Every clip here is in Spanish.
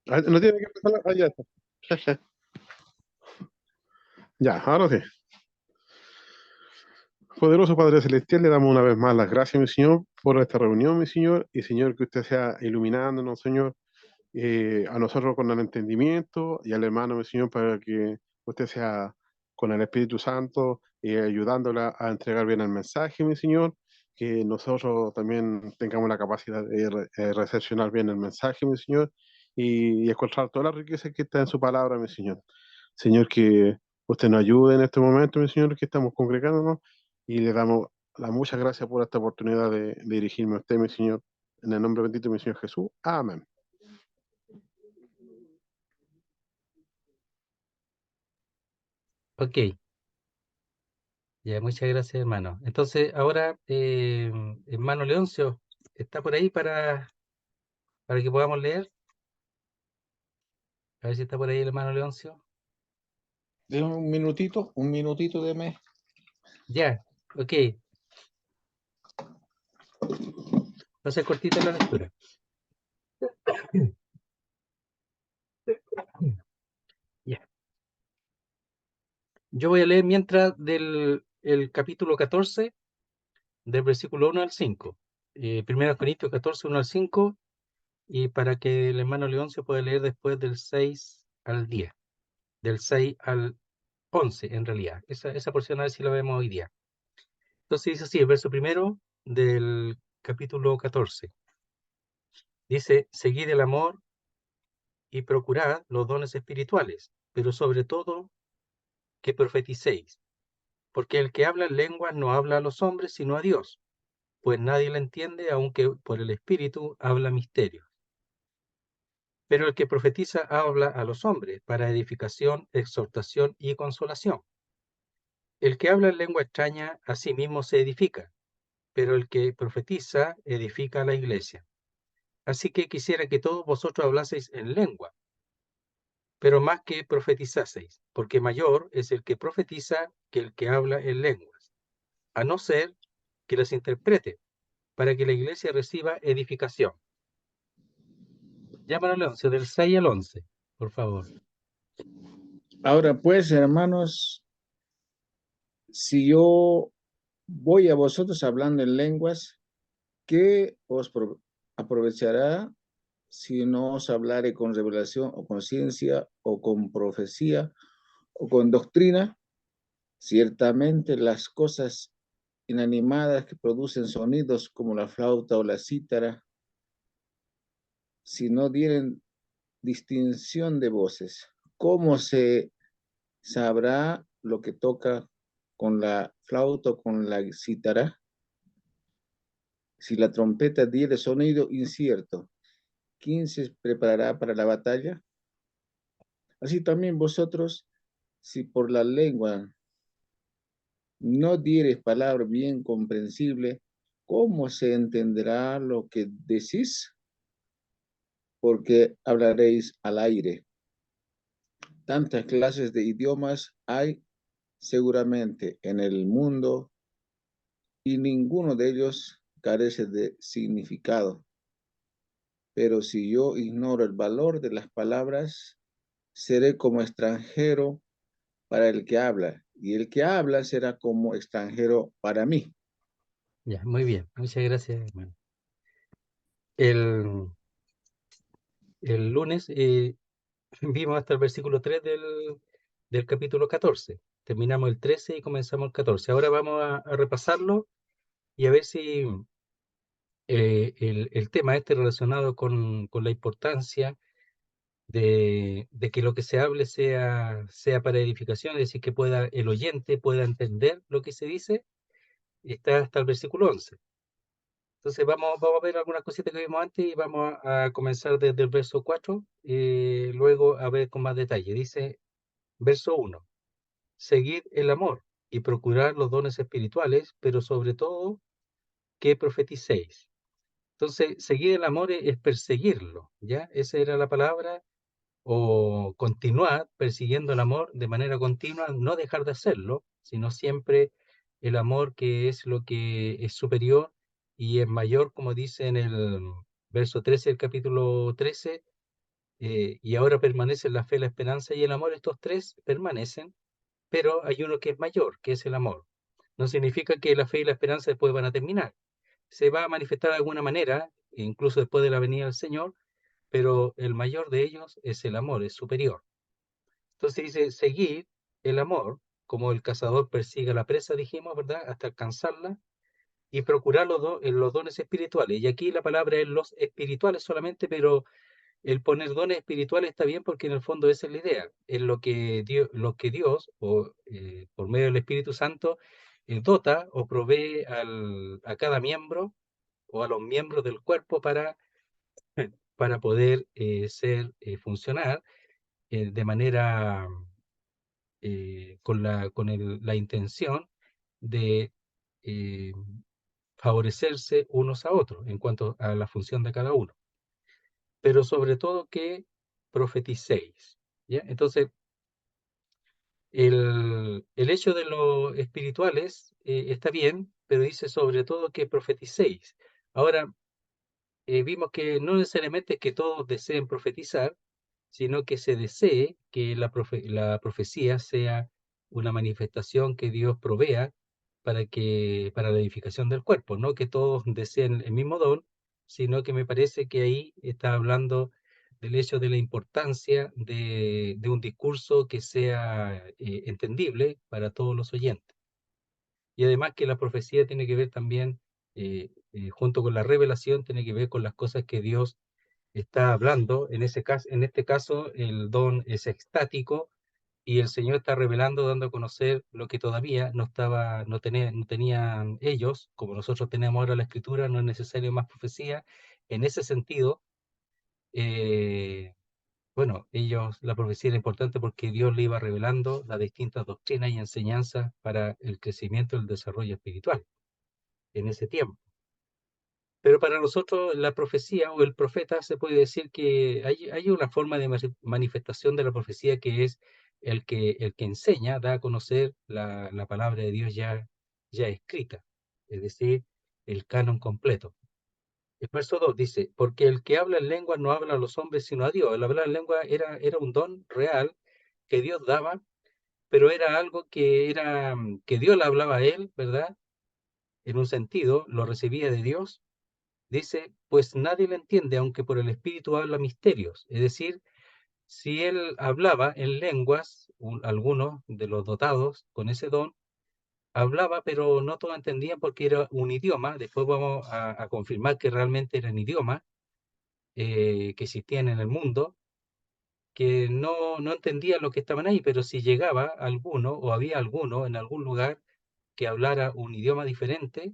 No tiene que empezar. Ya está. Ya, ahora sí. Poderoso Padre Celestial, le damos una vez más las gracias, mi Señor, por esta reunión, mi Señor, y Señor, que usted sea iluminándonos, Señor, a nosotros con el entendimiento y al hermano, mi Señor, para que usted sea con el Espíritu Santo ayudándola a entregar bien el mensaje, mi Señor, que nosotros también tengamos la capacidad de recepcionar bien el mensaje, mi Señor, y encontrar toda la riqueza que está en su palabra, mi Señor. Señor, que usted nos ayude en este momento, mi Señor, que estamos congregándonos y le damos las muchas gracias por esta oportunidad de dirigirme a usted, mi Señor, en el nombre bendito de mi Señor Jesús. Amén. Ok, ya, muchas gracias, hermano. Entonces, ahora, hermano Leoncio, ¿está por ahí para que podamos leer? A ver si está por ahí el hermano Leoncio. Déjame un minutito de mes. Ya, ok. Va a ser cortita la lectura. Ya. Yo voy a leer mientras del el capítulo 14, del versículo 1 al 5. 1 Corintios 14, 1 al 5, y para que el hermano Leoncio pueda leer después del 6 al 10, del 6 al 11 en realidad. Esa porción a ver si la vemos hoy día. Entonces dice así, el verso primero del capítulo 14. Dice, seguid el amor y procurad los dones espirituales, pero sobre todo que profeticéis, porque el que habla en lenguas no habla a los hombres, sino a Dios, pues nadie le entiende, aunque por el Espíritu habla misterios. Pero el que profetiza habla a los hombres para edificación, exhortación y consolación. El que habla en lengua extraña a sí mismo se edifica, pero el que profetiza edifica a la iglesia. Así que quisiera que todos vosotros hablaseis en lengua, pero más que profetizaseis, porque mayor es el que profetiza que el que habla en lenguas, a no ser que las interprete, para que la iglesia reciba edificación. Llámanos, Leoncio, del 6 al 11, por favor. Ahora pues, hermanos, si yo voy a vosotros hablando en lenguas, ¿qué os aprovechará si no os hablare con revelación o con ciencia o con profecía o con doctrina? Ciertamente las cosas inanimadas que producen sonidos como la flauta o la cítara, si no dieren distinción de voces, ¿cómo se sabrá lo que toca con la flauta o con la cítara? Si la trompeta diere sonido incierto, ¿quién se preparará para la batalla? Así también vosotros, si por la lengua no dieres palabra bien comprensible, ¿cómo se entenderá lo que decís? Porque hablaréis al aire. Tantas clases de idiomas hay seguramente en el mundo y ninguno de ellos carece de significado. Pero si yo ignoro el valor de las palabras, seré como extranjero para el que habla, y el que habla será como extranjero para mí. Ya, muy bien. Muchas gracias, hermano. El, el lunes vimos hasta el versículo 3 del capítulo 14. Terminamos el 13 y comenzamos el 14. Ahora vamos a repasarlo y a ver si el tema este relacionado con la importancia de que lo que se hable sea para edificación, es decir, que pueda el oyente pueda entender lo que se dice, está hasta el versículo 11. Entonces vamos a ver algunas cositas que vimos antes y vamos a comenzar desde el verso 4, luego a ver con más detalle. Dice, verso 1, seguid el amor y procurad los dones espirituales, pero sobre todo que profeticéis. Entonces, seguir el amor es perseguirlo, ¿ya? Esa era la palabra, o continuar persiguiendo el amor de manera continua, no dejar de hacerlo, sino siempre el amor que es lo que es superior y es mayor, como dice en el verso 13 del capítulo 13, y ahora permanecen la fe, la esperanza y el amor. Estos tres permanecen, pero hay uno que es mayor, que es el amor. No significa que la fe y la esperanza después van a terminar. Se va a manifestar de alguna manera, incluso después de la venida del Señor, pero el mayor de ellos es el amor, es superior. Entonces dice, seguir el amor, como el cazador persigue a la presa, dijimos, ¿verdad? Hasta alcanzarla, y procurar los dones espirituales. Y aquí la palabra es los espirituales solamente, pero el poner dones espirituales está bien porque en el fondo esa es la idea. Es lo que Dios, por medio del Espíritu Santo, dota o provee a cada miembro o a los miembros del cuerpo para poder funcionar de manera con la intención de eh, favorecerse unos a otros en cuanto a la función de cada uno, pero sobre todo que profeticéis, ¿ya? Entonces, el hecho de los espirituales está bien, pero dice sobre todo que profeticéis. Ahora, vimos que no necesariamente es que todos deseen profetizar, sino que se desee que la profecía sea una manifestación que Dios provea para la edificación del cuerpo, no que todos deseen el mismo don, sino que me parece que ahí está hablando del hecho de la importancia de un discurso que sea entendible para todos los oyentes. Y además que la profecía tiene que ver también, junto con la revelación, tiene que ver con las cosas que Dios está hablando. En este caso, el don es extático y el Señor está revelando, dando a conocer lo que todavía no tenían ellos, como nosotros tenemos ahora la Escritura, no es necesario más profecía. En ese sentido, eh, bueno, la profecía era importante porque Dios le iba revelando las distintas doctrinas y enseñanzas para el crecimiento y el desarrollo espiritual en ese tiempo. Pero para nosotros la profecía o el profeta se puede decir que hay una forma de manifestación de la profecía que es el que enseña, da a conocer la palabra de Dios ya escrita, es decir, el canon completo. El verso 2 dice, porque el que habla en lengua no habla a los hombres sino a Dios. El hablar en lengua era un don real que Dios daba, pero era algo que Dios le hablaba a él, ¿verdad? En un sentido, lo recibía de Dios. Dice, pues nadie le entiende, aunque por el Espíritu habla misterios. Es decir, si él hablaba en lenguas, algunos de los dotados con ese don, hablaba, pero no todos entendían porque era un idioma. Después vamos a confirmar que realmente eran idiomas que existían en el mundo, que no entendían lo que estaban ahí, pero si llegaba alguno o había alguno en algún lugar que hablara un idioma diferente,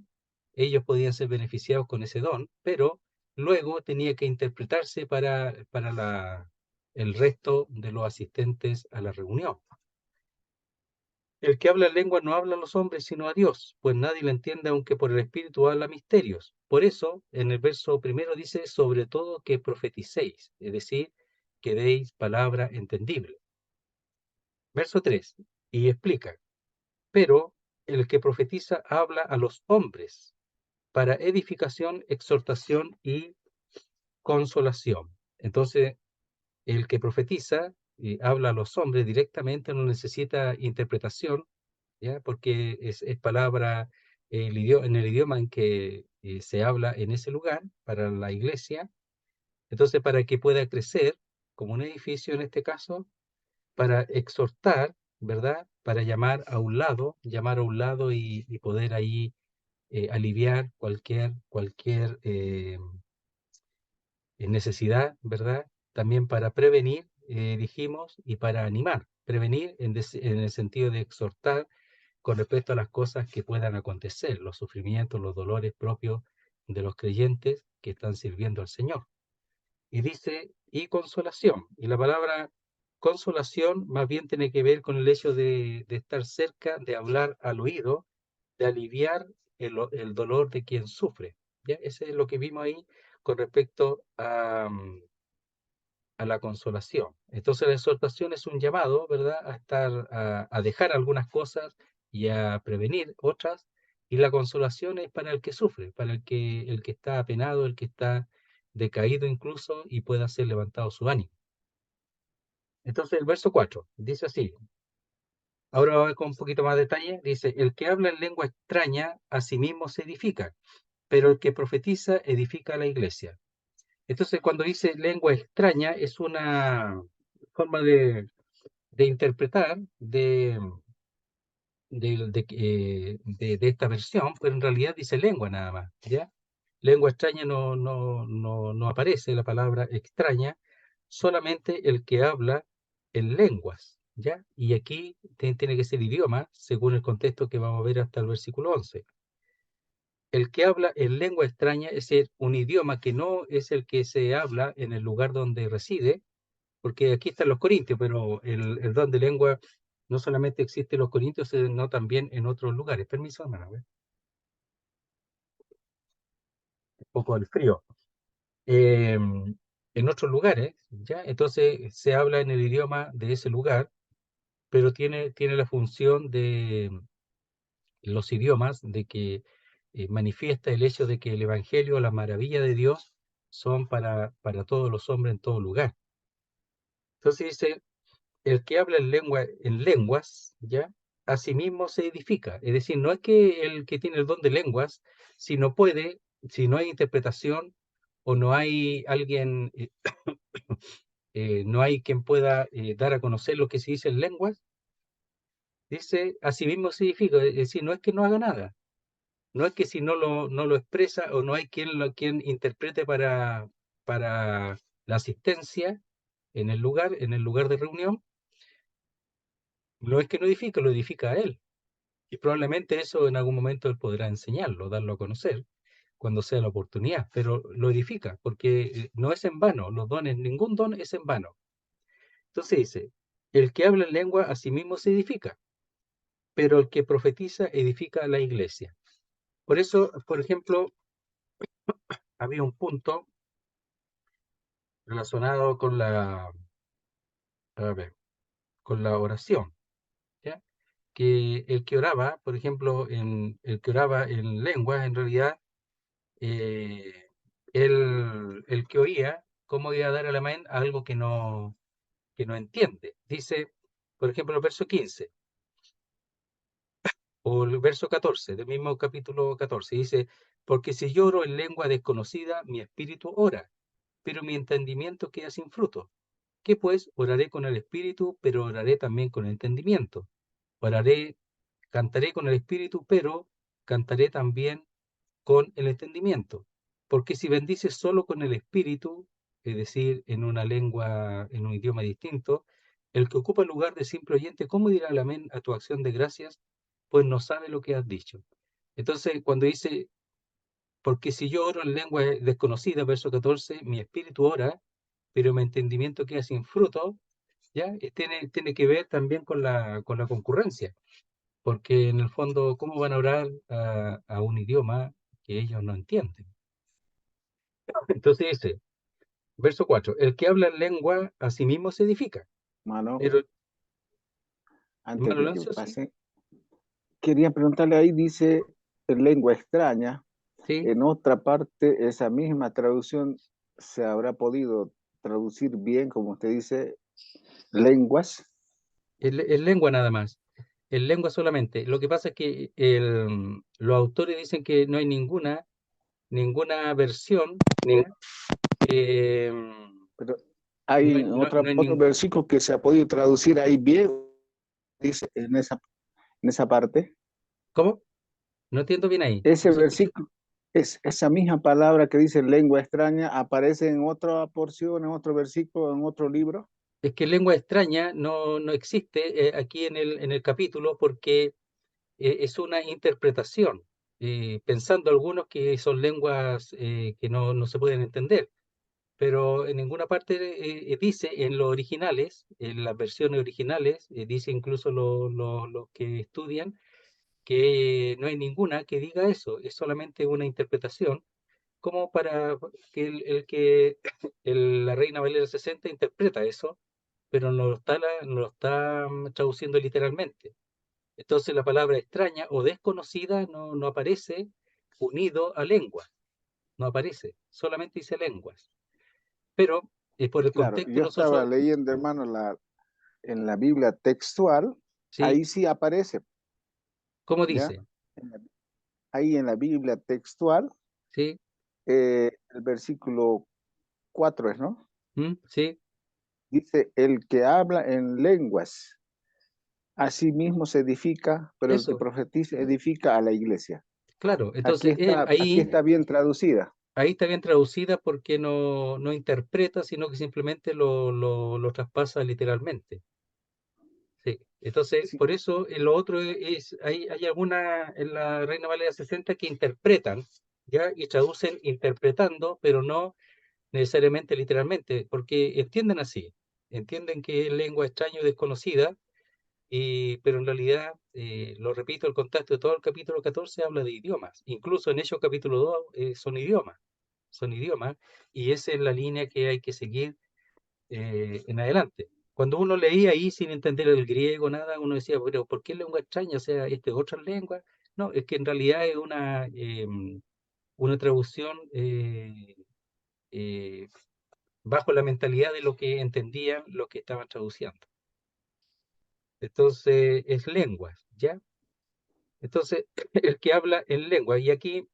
ellos podían ser beneficiados con ese don, pero luego tenía que interpretarse para el resto de los asistentes a la reunión. El que habla en lengua no habla a los hombres sino a Dios, pues nadie le entiende aunque por el Espíritu habla misterios. Por eso, en el verso primero dice, sobre todo que profeticéis, es decir, que deis palabra entendible. Verso 3, y explica, pero el que profetiza habla a los hombres para edificación, exhortación y consolación. Entonces, el que profetiza habla a los hombres directamente, no necesita interpretación, ¿ya? Porque es palabra en el idioma en que se habla en ese lugar para la iglesia. Entonces, para que pueda crecer como un edificio en este caso, para exhortar, ¿verdad? Para llamar a un lado y poder ahí aliviar cualquier necesidad, ¿verdad? También para prevenir, dijimos, y para animar. Prevenir en el sentido de exhortar con respecto a las cosas que puedan acontecer, los sufrimientos, los dolores propios de los creyentes que están sirviendo al Señor. Y dice, y consolación. Y la palabra consolación más bien tiene que ver con el hecho de estar cerca, de hablar al oído, de aliviar el dolor de quien sufre. ¿Ya? Ese es lo que vimos ahí con respecto a la consolación. Entonces la exhortación es un llamado, ¿verdad? A dejar algunas cosas y a prevenir otras. Y la consolación es para el que sufre, para el que está apenado, el que está decaído incluso y pueda ser levantado su ánimo. Entonces el verso 4 dice así. Ahora voy con un poquito más de detalle. Dice, el que habla en lengua extraña a sí mismo se edifica, pero el que profetiza edifica a la iglesia. Entonces cuando dice lengua extraña es una forma de interpretar de esta versión, pero en realidad dice lengua nada más, ¿ya? Lengua extraña no aparece la palabra extraña, solamente el que habla en lenguas, ¿ya? Y aquí tiene que ser idioma, según el contexto que vamos a ver hasta el versículo 11. El que habla en lengua extraña es decir, un idioma que no es el que se habla en el lugar donde reside, porque aquí están los corintios, pero el don de lengua no solamente existe en los corintios, sino también en otros lugares. Permiso, hermano, un poco del frío. En otros lugares, ¿ya? Entonces se habla en el idioma de ese lugar, pero tiene la función de los idiomas, de que manifiesta el hecho de que el Evangelio, la maravilla de Dios, son para todos los hombres en todo lugar. Entonces dice, el que habla en lenguas, ¿ya? A sí mismo se edifica. Es decir, no es que el que tiene el don de lenguas, si no puede, si no hay interpretación o no hay alguien, no hay quien pueda dar a conocer lo que se dice en lenguas, dice, a sí mismo se edifica. Es decir, no es que no haga nada. No es que si no lo expresa o no hay quien interprete para la asistencia en el lugar de reunión, no es que no edifica, lo edifica a él. Y probablemente eso en algún momento él podrá enseñarlo, darlo a conocer, cuando sea la oportunidad, pero lo edifica, porque no es en vano, los dones, ningún don es en vano. Entonces dice, el que habla en lengua a sí mismo se edifica, pero el que profetiza edifica a la iglesia. Por eso, por ejemplo, había un punto relacionado a ver, con la oración, ¿ya? Que el que oraba, por ejemplo, el que oraba en lengua, en realidad, eh, el que oía, ¿cómo iba a dar el amén a algo que no entiende? Dice, por ejemplo, el verso 15 o el verso 14 del mismo capítulo 14, dice, porque si yo oro en lengua desconocida, mi espíritu ora, pero mi entendimiento queda sin fruto. ¿Qué pues? Oraré con el espíritu, pero oraré también con el entendimiento. Oraré, cantaré con el espíritu, pero cantaré también con el entendimiento. Porque si bendices solo con el espíritu, es decir, en una lengua, en un idioma distinto, el que ocupa el lugar de simple oyente, ¿cómo dirá el amén a tu acción de gracias? Pues no sabe lo que has dicho. Entonces, cuando dice, porque si yo oro en lengua desconocida, verso 14, mi espíritu ora, pero mi entendimiento queda sin fruto, ¿ya? Tiene que ver también con la concurrencia, porque en el fondo, ¿cómo van a orar a un idioma que ellos no entienden? Entonces dice, verso 4, el que habla en lengua a sí mismo se edifica. Mano, Pero, antes hermano de que Lancio, sí, pase, quería preguntarle ahí, dice en lengua extraña, sí, en otra parte, esa misma traducción se habrá podido traducir bien, como usted dice, lenguas. en lengua nada más, en lengua solamente. Lo que pasa es que los autores dicen que no hay ninguna versión, ¿ya? Eh, Pero hay no hay otro versículo que se ha podido traducir ahí bien, dice en esa parte. ¿Cómo? No entiendo bien ahí. Ese No se escucha. versículo, esa misma palabra que dice lengua extraña, aparece en otra porción, en otro versículo, en otro libro. Es que lengua extraña no existe aquí en el capítulo porque es una interpretación, pensando algunos que son lenguas que no se pueden entender, pero en ninguna parte dice en los originales, en las versiones originales, dice incluso los que estudian, que no hay ninguna que diga eso, es solamente una interpretación, como para que la Reina Valera 60 interpreta eso, pero no lo está traduciendo literalmente. Entonces la palabra extraña o desconocida no aparece unido a lengua, no aparece, solamente dice lenguas. Pero por el Claro, contexto yo estaba nosotros, leyendo, hermano, en la Biblia textual, ¿sí? ahí sí aparece, ¿Cómo ¿ya? dice? Ahí en la Biblia textual, ¿Sí? el versículo 4 es, ¿no? ¿Sí? Dice, el que habla en lenguas, a sí mismo se edifica, pero el que Eso, profetiza edifica a la iglesia. claro. Entonces, Aquí está bien traducida. ahí está bien traducida porque no interpreta, sino que simplemente lo traspasa literalmente. Sí. Entonces, Sí, por eso lo otro hay alguna en la Reina Valera 60 que interpretan, ¿ya? Y traducen interpretando, pero no necesariamente literalmente, porque entienden así, entienden que es lengua extraña y desconocida, pero en realidad, lo repito, el contexto de todo el capítulo 14 habla de idiomas, incluso en Hechos capítulo 2 son idiomas, y esa es la línea que hay que seguir en adelante. Cuando uno leía ahí sin entender el griego, nada, uno decía, pero ¿por qué lengua extraña? O sea, ¿este es otra lengua? No, es que en realidad es una traducción eh, bajo la mentalidad de lo que entendían lo que estaban traduciendo. Entonces, es lenguas, ¿ya? Entonces, el que habla en lengua, y aquí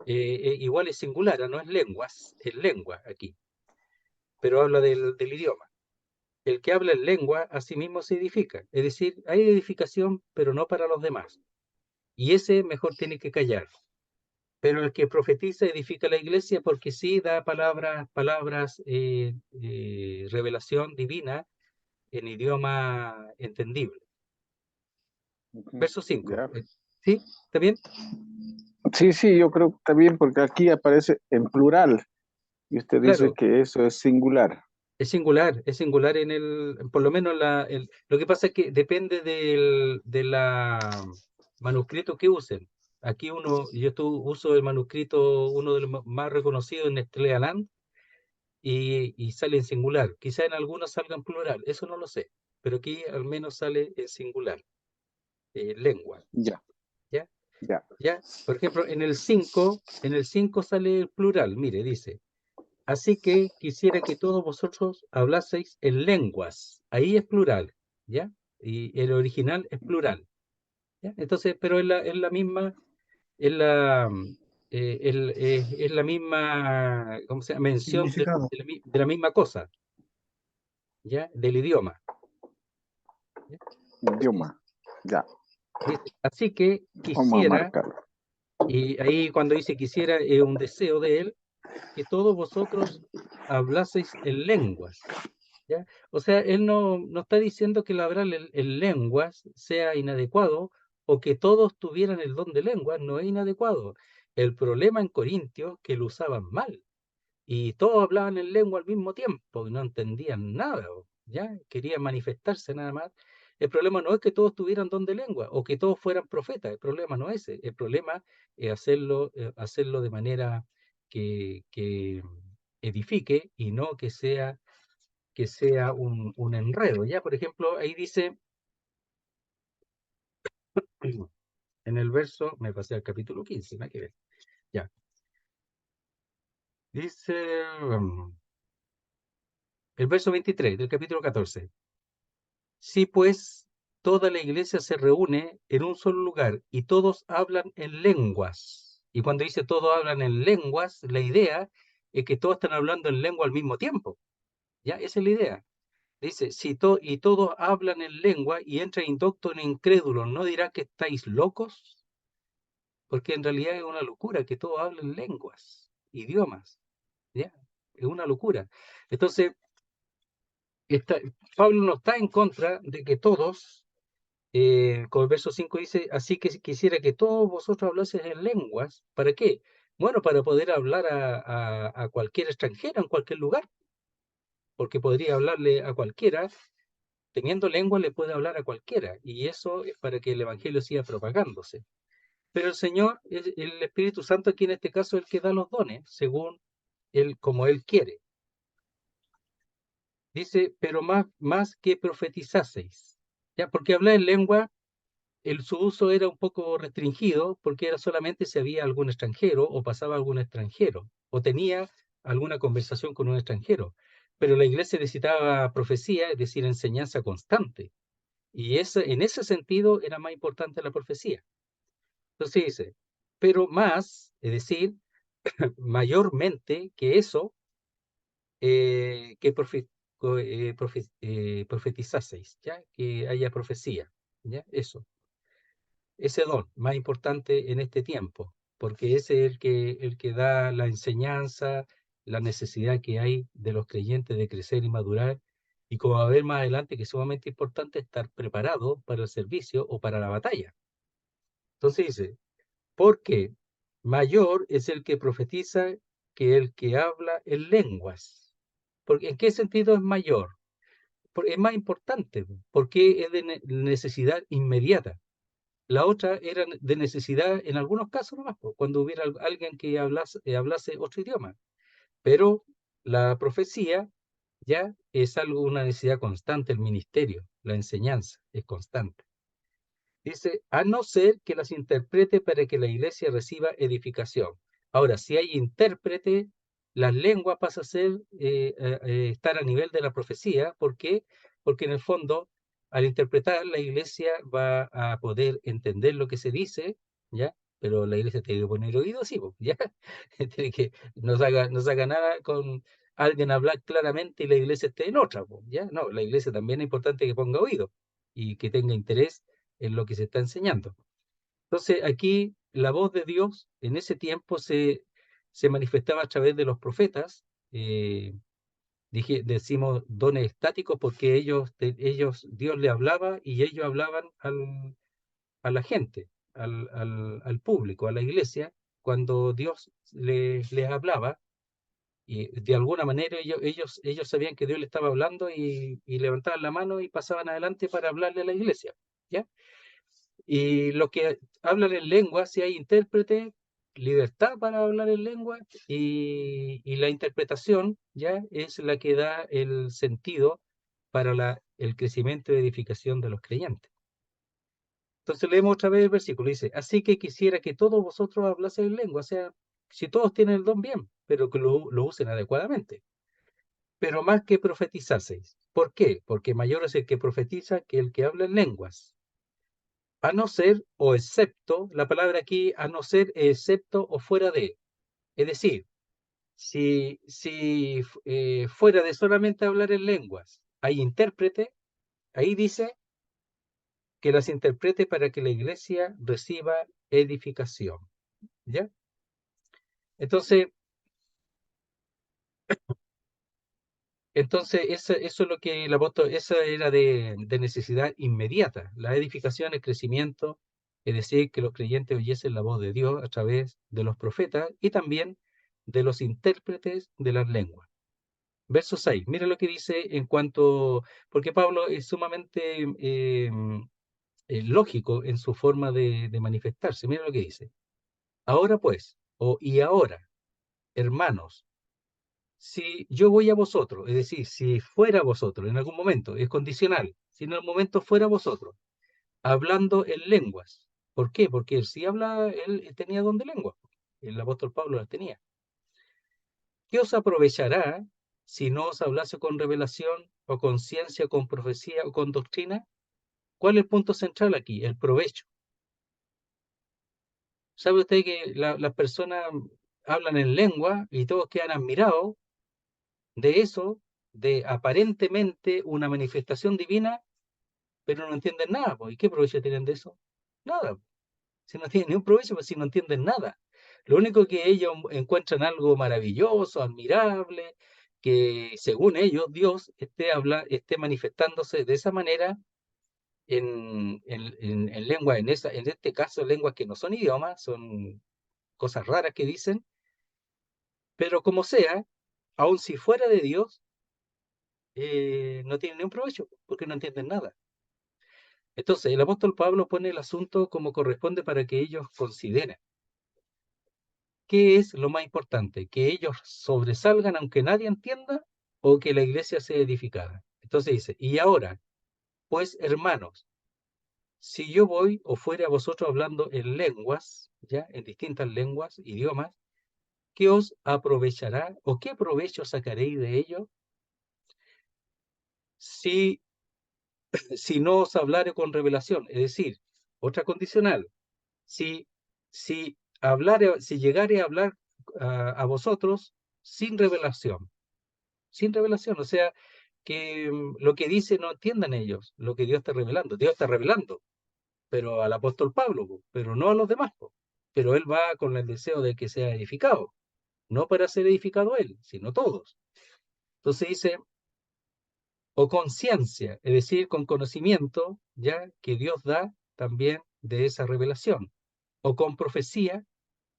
igual es singular, no es lenguas, es lengua aquí, pero habla del idioma. El que habla en lengua, a sí mismo se edifica. Es decir, hay edificación, pero no para los demás. Y ese mejor tiene que callar. Pero el que profetiza edifica la iglesia porque sí da palabras, revelación divina en idioma entendible. Verso 5. ya. ¿Sí? ¿Está bien? Sí, sí, yo creo que está bien porque aquí aparece en plural y usted dice Claro, que eso es singular. es singular por lo menos lo que pasa es que depende de la manuscrito que usen. Aquí uso el manuscrito, uno de los más reconocidos en Nestlé Aland, y sale en singular. Quizá en algunos salga en plural, eso no lo sé, pero aquí al menos sale en singular, lengua, Ya, ¿ya? ya. ¿Ya? Por ejemplo, en el 5 sale el plural, mire, dice. Así que quisiera que todos vosotros hablaseis en lenguas. Ahí es plural, ¿ya? Y el original es plural, ¿ya? Entonces, pero es la misma, es la, es la misma, ¿cómo se llama? Mención Significado. de la misma cosa, ¿ya? Del idioma, ¿ya? Idioma. Ya. Dice, así que Vamos a quisiera, marcarlo. y ahí cuando dice quisiera, es un deseo de él, que todos vosotros hablaseis en lenguas. ¿Ya? O sea, él no está diciendo que el hablar en lenguas sea inadecuado o que todos tuvieran el don de lenguas, no es inadecuado. El problema en Corintios es que lo usaban mal y todos hablaban en lengua al mismo tiempo y no entendían nada, ¿ya? Querían manifestarse nada más. El problema no es que todos tuvieran don de lengua o que todos fueran profetas, el problema no es ese. El problema es hacerlo de manera que edifique y no que sea un enredo. Ya, por ejemplo, ahí dice, en el verso, me pasé al capítulo 15, nada que ver. Ya, dice el verso 23 del capítulo 14. Si pues toda la iglesia se reúne en un solo lugar y todos hablan en lenguas, y cuando dice todos hablan en lenguas, la idea es que todos están hablando en lengua al mismo tiempo. Ya, esa es la idea. Dice, y todos hablan en lengua y entra indocto en incrédulo, ¿no dirá que estáis locos? Porque en realidad es una locura que todos hablen lenguas, idiomas, ¿ya? Es una locura. Entonces, está, Pablo no está en contra de que todos, con el verso 5 dice, así que quisiera que todos vosotros hablaseis en lenguas, ¿para qué? Bueno, para poder hablar a cualquier extranjero en cualquier lugar, porque podría hablarle a cualquiera, teniendo lengua le puede hablar a cualquiera, y eso es para que el evangelio siga propagándose. Pero el Señor, el Espíritu Santo aquí en este caso es el que da los dones, según él, como Él quiere. Dice, pero más que profetizaseis. ¿Ya? Porque hablar en lengua, su uso era un poco restringido, porque era solamente si había algún extranjero, o pasaba algún extranjero, o tenía alguna conversación con un extranjero. pero la iglesia necesitaba profecía, es decir, enseñanza constante. Y en ese sentido era más importante la profecía. Entonces dice, pero más, es decir, mayormente que eso, que profetizaseis, ¿ya? Que haya profecía, ¿ya? Eso. Ese don más importante en este tiempo, porque ese es el que da la enseñanza, la necesidad que hay de los creyentes de crecer y madurar, y como va a ver más adelante, que es sumamente importante estar preparado para el servicio o para la batalla. Entonces dice, porque mayor es el que profetiza que el que habla en lenguas. Porque, ¿en qué sentido es mayor? Porque es más importante, porque es de necesidad inmediata. La otra era de necesidad en algunos casos nomás, cuando hubiera alguien que hablase otro idioma. Pero la profecía ya es algo, una necesidad constante, el ministerio, la enseñanza es constante. Dice, a no ser que las interprete para que la iglesia reciba edificación. Ahora, si hay intérprete, la lengua pasa a ser, estar a nivel de la profecía. ¿Por qué? Porque en el fondo, al interpretar, la iglesia va a poder entender lo que se dice, ¿ya? Pero la iglesia tiene que poner oído, sí, ¿ya? Tiene que, no haga nada con alguien hablar claramente y la iglesia esté en otra, ¿ya? No, la iglesia también es importante que ponga oído y que tenga interés en lo que se está enseñando. Entonces, aquí la voz de Dios en ese tiempo se manifestaba a través de los profetas. Decimos dones estáticos porque Dios le hablaba y ellos hablaban a la gente, al público, a la iglesia, cuando Dios les hablaba. Y de alguna manera ellos sabían que Dios le estaba hablando y levantaban la mano y pasaban adelante para hablarle a la iglesia, ¿ya? Y los que hablan en lengua, si hay intérprete, libertad para hablar en lengua, y la interpretación ya es la que da el sentido para el crecimiento y edificación de los creyentes. Entonces leemos otra vez el versículo, dice, así que quisiera que todos vosotros hablasen en lengua, o sea, si todos tienen el don bien, pero que lo usen adecuadamente. Pero más que profetizaseis. ¿Por qué? Porque mayor es el que profetiza que el que habla en lenguas. A no ser o excepto, la palabra aquí, a no ser, excepto o fuera de. Es decir, si fuera de solamente hablar en lenguas, hay intérprete, ahí dice que las interprete para que la iglesia reciba edificación. ¿Ya? Entonces eso es lo que el apóstol, eso era de necesidad inmediata. La edificación, el crecimiento, es decir, que los creyentes oyesen la voz de Dios a través de los profetas y también de los intérpretes de las lenguas. Verso 6, mira lo que dice en cuanto, porque Pablo es sumamente lógico en su forma de manifestarse. Mira lo que dice. Ahora pues, y ahora, hermanos, si yo voy a vosotros, es decir, si fuera vosotros en algún momento, es condicional, si en algún momento fuera vosotros, hablando en lenguas. ¿Por qué? Porque él sí habla, él tenía don de lengua. El apóstol Pablo las tenía. ¿Qué os aprovechará si no os hablase con revelación o con ciencia, con profecía o con doctrina? ¿Cuál es el punto central aquí? El provecho. ¿Sabe usted que las personas hablan en lengua y todos quedan admirados de eso, de aparentemente una manifestación divina, pero no entienden nada? ¿Y qué provecho tienen de eso? Nada. Si no tienen ni un provecho, pues si no entienden nada. Lo único que ellos encuentran algo maravilloso, admirable, que según ellos Dios esté manifestándose de esa manera en lengua, en este caso lenguas que no son idiomas, son cosas raras que dicen, pero como sea, aun si fuera de Dios, no tienen ni un provecho, porque no entienden nada. Entonces, el apóstol Pablo pone el asunto como corresponde para que ellos consideren. ¿Qué es lo más importante? ¿Que ellos sobresalgan aunque nadie entienda o que la iglesia sea edificada? Entonces dice, y ahora, pues hermanos, si yo voy o fuera a vosotros hablando en lenguas, ya, en distintas lenguas, idiomas, ¿qué os aprovechará o qué provecho sacaréis de ello? si no os hablare con revelación, es decir, otra condicional, si llegare a hablar a vosotros sin revelación, o sea, que lo que dice no entiendan ellos, lo que Dios está revelando, pero al apóstol Pablo, pero no a los demás, pero él va con el deseo de que sea edificado, no para ser edificado él, sino todos. Entonces dice, o con ciencia, es decir, con conocimiento, ya que Dios da también de esa revelación, o con profecía,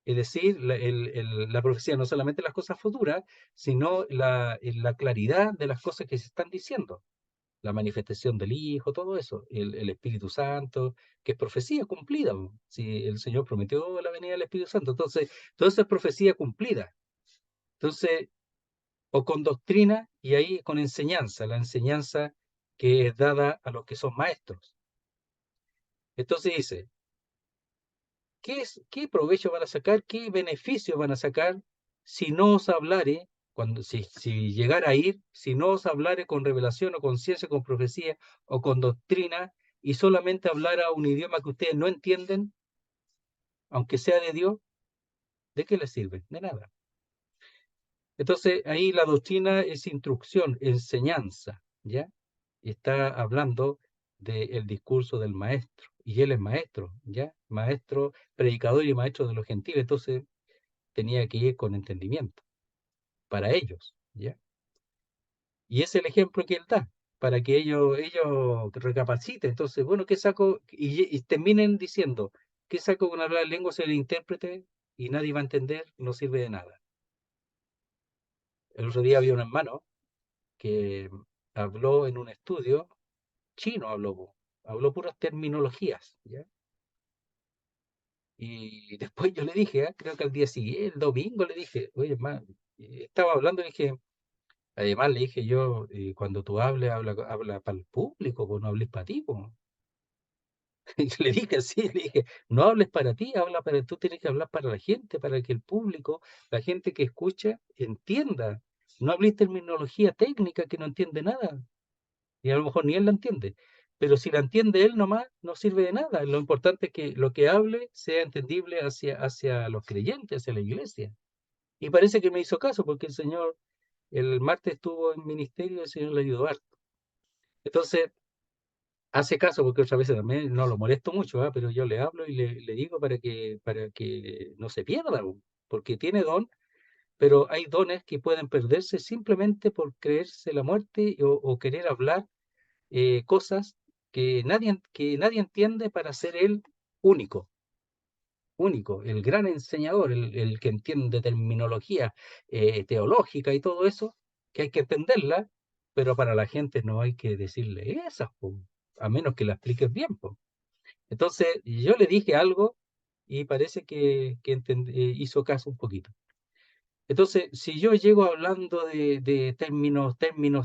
es decir, la profecía no solamente las cosas futuras, sino la claridad de las cosas que se están diciendo, la manifestación del Hijo, todo eso, el Espíritu Santo, que es profecía cumplida. Si el Señor prometió la venida del Espíritu Santo, entonces, todo eso es profecía cumplida. Entonces, o con doctrina, y ahí con enseñanza, la enseñanza que es dada a los que son maestros. Entonces dice, ¿qué provecho van a sacar? ¿Qué beneficio van a sacar si no os hablare, si llegara a ir, si no os hablare con revelación o con ciencia, con profecía o con doctrina, y solamente hablara un idioma que ustedes no entienden, aunque sea de Dios? ¿De qué les sirve? De nada. Entonces ahí la doctrina es instrucción, enseñanza, ¿ya? Y está hablando del discurso del maestro, y él es maestro, ¿ya? Maestro, predicador y maestro de los gentiles, entonces tenía que ir con entendimiento para ellos, ¿ya? Y es el ejemplo que él da, para que ellos recapaciten. Entonces, bueno, ¿qué saco? Y terminen diciendo, ¿qué saco con hablar lengua ser el intérprete y nadie va a entender? No sirve de nada. El otro día había un hermano que habló en un estudio, chino habló puras terminologías, ¿ya? Y después yo le dije, creo que al día siguiente, el domingo, le dije, oye, hermano, estaba hablando y dije, además le dije yo, cuando tú hables, habla para el público, pues no hables para ti, pues. Y le dije así, le dije, no hables para ti, tú tienes que hablar para la gente, para que el público, la gente que escucha, entienda. No hables terminología técnica que no entiende nada. Y a lo mejor ni él la entiende. Pero si la entiende él nomás, no sirve de nada. Lo importante es que lo que hable sea entendible hacia los creyentes, hacia la iglesia. Y parece que me hizo caso, porque el Señor, el martes estuvo en ministerio y el Señor le ayudó harto. Entonces, hace caso, porque otras veces también no lo molesto mucho, pero yo le hablo y le digo para que no se pierda, porque tiene don, pero hay dones que pueden perderse simplemente por creerse la muerte o querer hablar cosas que nadie entiende para ser él único, el gran enseñador, el que entiende terminología teológica y todo eso, que hay que entenderla, pero para la gente no hay que decirle esas, a menos que la expliques bien. Entonces yo le dije algo y parece que hizo caso un poquito. Entonces, si yo llego hablando de términos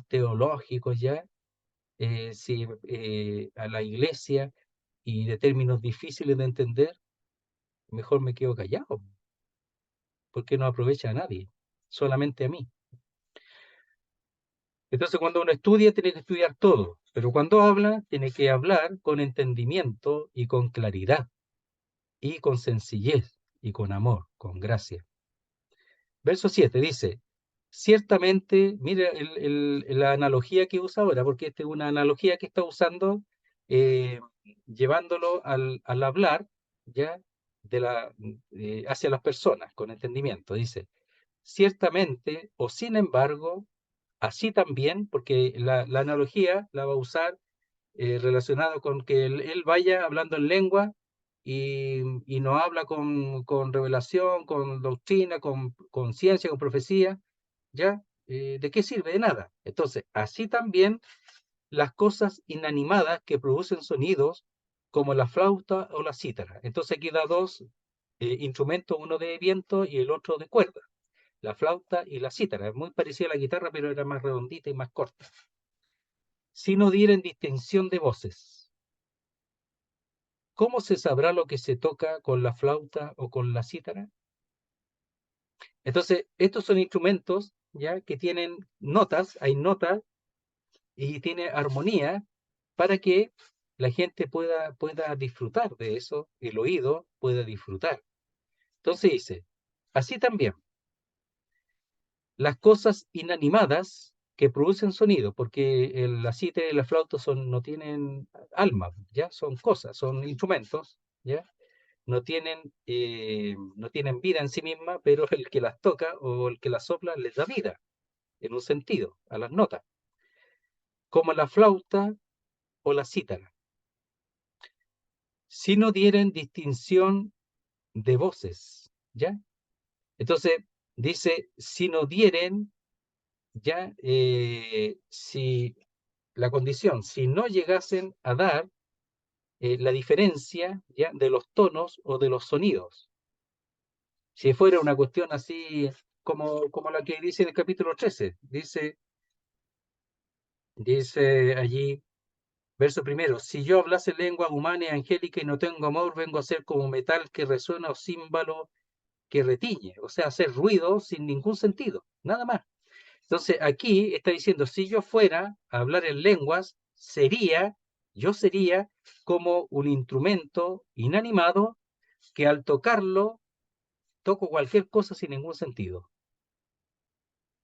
teológicos ya, a la iglesia y de términos difíciles de entender, mejor me quedo callado, porque no aprovecha a nadie, solamente a mí. Entonces, cuando uno estudia, tiene que estudiar todo, pero cuando habla, tiene que hablar con entendimiento y con claridad, y con sencillez, y con amor, con gracia. Verso 7 dice, ciertamente, mira la analogía que usa ahora, porque esta es una analogía que está usando, llevándolo al hablar, ya, hacia las personas, con entendimiento. Dice, ciertamente, o sin embargo, así también, porque la analogía la va a usar relacionado con que él vaya hablando en lengua y no habla con revelación, con doctrina, con ciencia, con profecía, ¿ya? ¿De qué sirve? De nada. Entonces, así también las cosas inanimadas que producen sonidos, como la flauta o la cítara. Entonces aquí da dos instrumentos, uno de viento y el otro de cuerda. La flauta y la cítara. Es muy parecida a la guitarra, pero era más redondita y más corta. Si no dieren distinción de voces, ¿cómo se sabrá lo que se toca con la flauta o con la cítara? Entonces, estos son instrumentos ya que tienen notas, hay notas y tiene armonía para que la gente pueda disfrutar de eso, el oído pueda disfrutar. Entonces dice, así también, las cosas inanimadas que producen sonido, porque la cítara y la flauta no tienen alma, ¿ya? Son cosas, son instrumentos, ¿ya? No tienen vida en sí misma, pero el que las toca o el que las sopla les da vida, en un sentido, a las notas, como la flauta o la cítara. Si no dieren distinción de voces, ¿ya? Entonces, dice, si no dieren, ¿ya? Si la condición, si no llegasen a dar la diferencia, ¿ya? De los tonos o de los sonidos. Si fuera una cuestión así como la que dice en el capítulo 13, dice allí, verso primero, si yo hablase lengua humana y angélica y no tengo amor, vengo a ser como metal que resuena o címbalo que retiñe, o sea, hacer ruido sin ningún sentido, nada más. Entonces aquí está diciendo, si yo fuera a hablar en lenguas, yo sería como un instrumento inanimado que al tocarlo, toco cualquier cosa sin ningún sentido.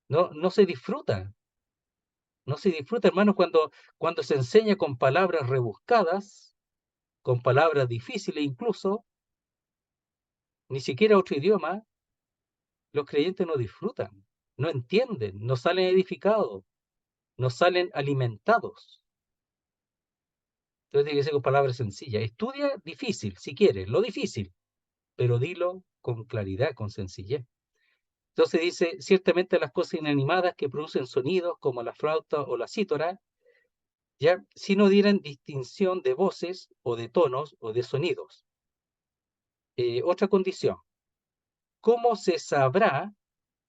No se disfruta. No se disfruta, hermano, cuando se enseña con palabras rebuscadas, con palabras difíciles incluso, ni siquiera otro idioma, los creyentes no disfrutan, no entienden, no salen edificados, no salen alimentados. Entonces tiene que ser con palabras sencillas. Estudia difícil, si quieres, lo difícil, pero dilo con claridad, con sencillez. Entonces dice, ciertamente las cosas inanimadas que producen sonidos como la flauta o la cítara, ya si no dieran distinción de voces o de tonos o de sonidos. Otra condición, ¿cómo se sabrá,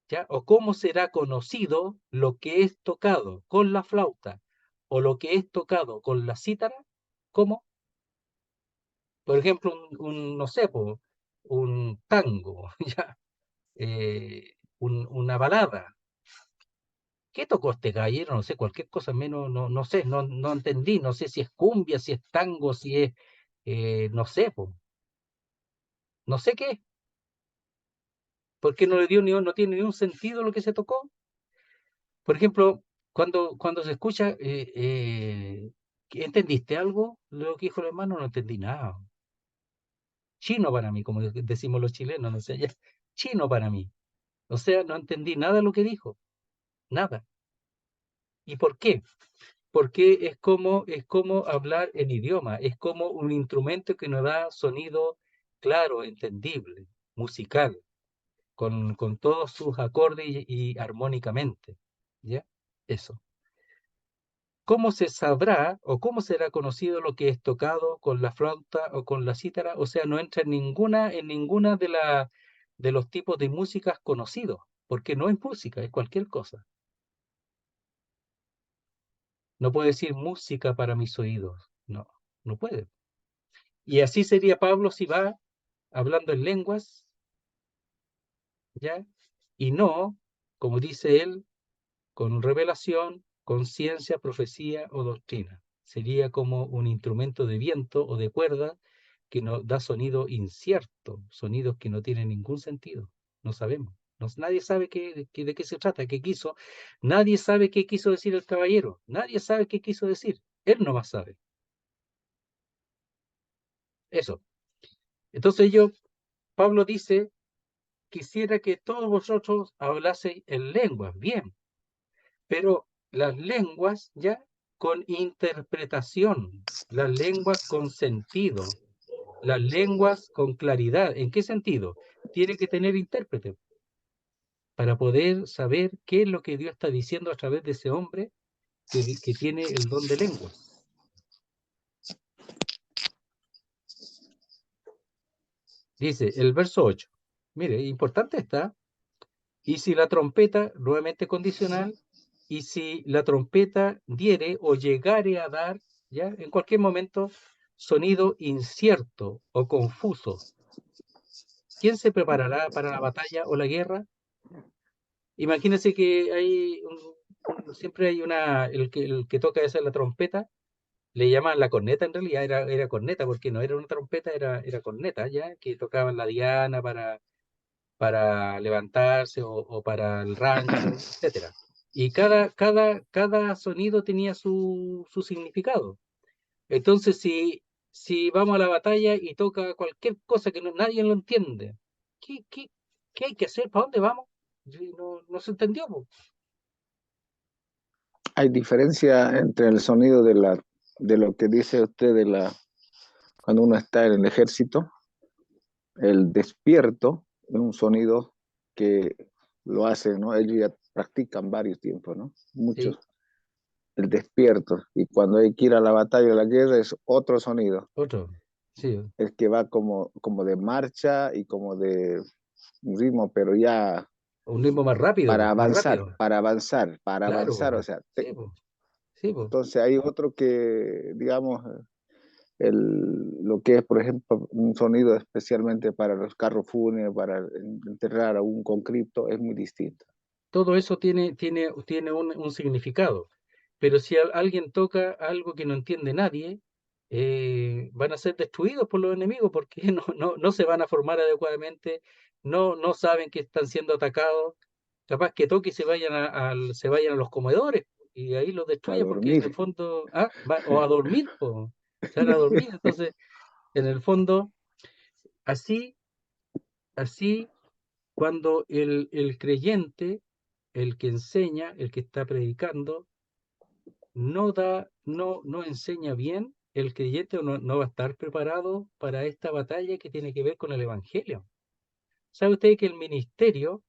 ya, o cómo será conocido lo que es tocado con la flauta o lo que es tocado con la cítara? ¿Cómo? Por ejemplo, no sé, un tango, ya, una balada. ¿Qué tocó este gallero? No sé, cualquier cosa menos, no sé, no entendí, no sé si es cumbia, si es tango, si es, no sé, no sé qué, porque no tiene ni un sentido lo que se tocó. Por ejemplo, cuando se escucha, ¿entendiste algo? Lo que dijo el hermano, no entendí nada. Chino para mí, como decimos los chilenos, no sé, ya, chino para mí. O sea, no entendí nada de lo que dijo, nada. ¿Y por qué? Porque es como hablar en idioma, es como un instrumento que nos da sonido claro, entendible, musical, con todos sus acordes y armónicamente. ¿Ya? Eso. ¿Cómo se sabrá o cómo será conocido lo que es tocado con la flauta o con la cítara? O sea, no entra en ninguna de los tipos de músicas conocidos, porque no es música, es cualquier cosa. No puede decir música para mis oídos. No puede. Y así sería Pablo si va hablando en lenguas, ¿ya? Y no, como dice él, con revelación, con ciencia, profecía o doctrina. Sería como un instrumento de viento o de cuerda que nos da sonido incierto, sonidos que no tienen ningún sentido. No sabemos. Nadie sabe de qué se trata, qué quiso. Nadie sabe qué quiso decir el caballero. Nadie sabe qué quiso decir. Él nomás sabe. Eso. Entonces Pablo dice, quisiera que todos vosotros hablaseis en lenguas, bien, pero las lenguas ya con interpretación, las lenguas con sentido, las lenguas con claridad. ¿En qué sentido? Tiene que tener intérprete para poder saber qué es lo que Dios está diciendo a través de ese hombre que tiene el don de lenguas. Dice el verso 8. Mire, importante está. Y si la trompeta, nuevamente condicional, y si la trompeta diere o llegare a dar, ya en cualquier momento, sonido incierto o confuso, ¿quién se preparará para la batalla o la guerra? Imagínense que hay siempre hay el que toca esa la trompeta, le llaman la corneta, en realidad era corneta, porque no era una trompeta, era corneta, ya, que tocaban la diana para levantarse o para el rancho, etcétera. Y cada sonido tenía su significado. Entonces, si vamos a la batalla y toca cualquier cosa que nadie lo entiende, ¿qué, qué, qué hay que hacer? ¿Para dónde vamos? Sí, no se entendió, po. Hay diferencia entre el sonido de lo que dice usted cuando uno está en el ejército, el despierto, es un sonido que lo hacen, ¿no? Ellos ya practican varios tiempos, ¿no? Muchos. Sí, El despierto. Y cuando hay que ir a la batalla o la guerra es otro sonido, otro. Sí, el que va como de marcha y como de un ritmo, pero ya un ritmo más rápido, po, más rápido. para Claro, avanzar, o po. sea, Sí, po. Sí, po. entonces hay otro que, digamos, lo que es, por ejemplo, un sonido especialmente para los carros fúnebres, para enterrar a un conscripto, es muy distinto. Todo eso tiene un significado. Pero si alguien toca algo que no entiende nadie, van a ser destruidos por los enemigos porque no se van a formar adecuadamente, no saben que están siendo atacados. Capaz que toque y se vayan a los comedores y ahí los A destruye porque en el dormir. fondo, o a dormir, po, se van a dormir. Entonces, en el fondo, así, así, cuando el creyente, el que enseña, el que está predicando, no enseña bien, el creyente no va a estar preparado para esta batalla que tiene que ver con el Evangelio. ¿Sabe usted que el ministerio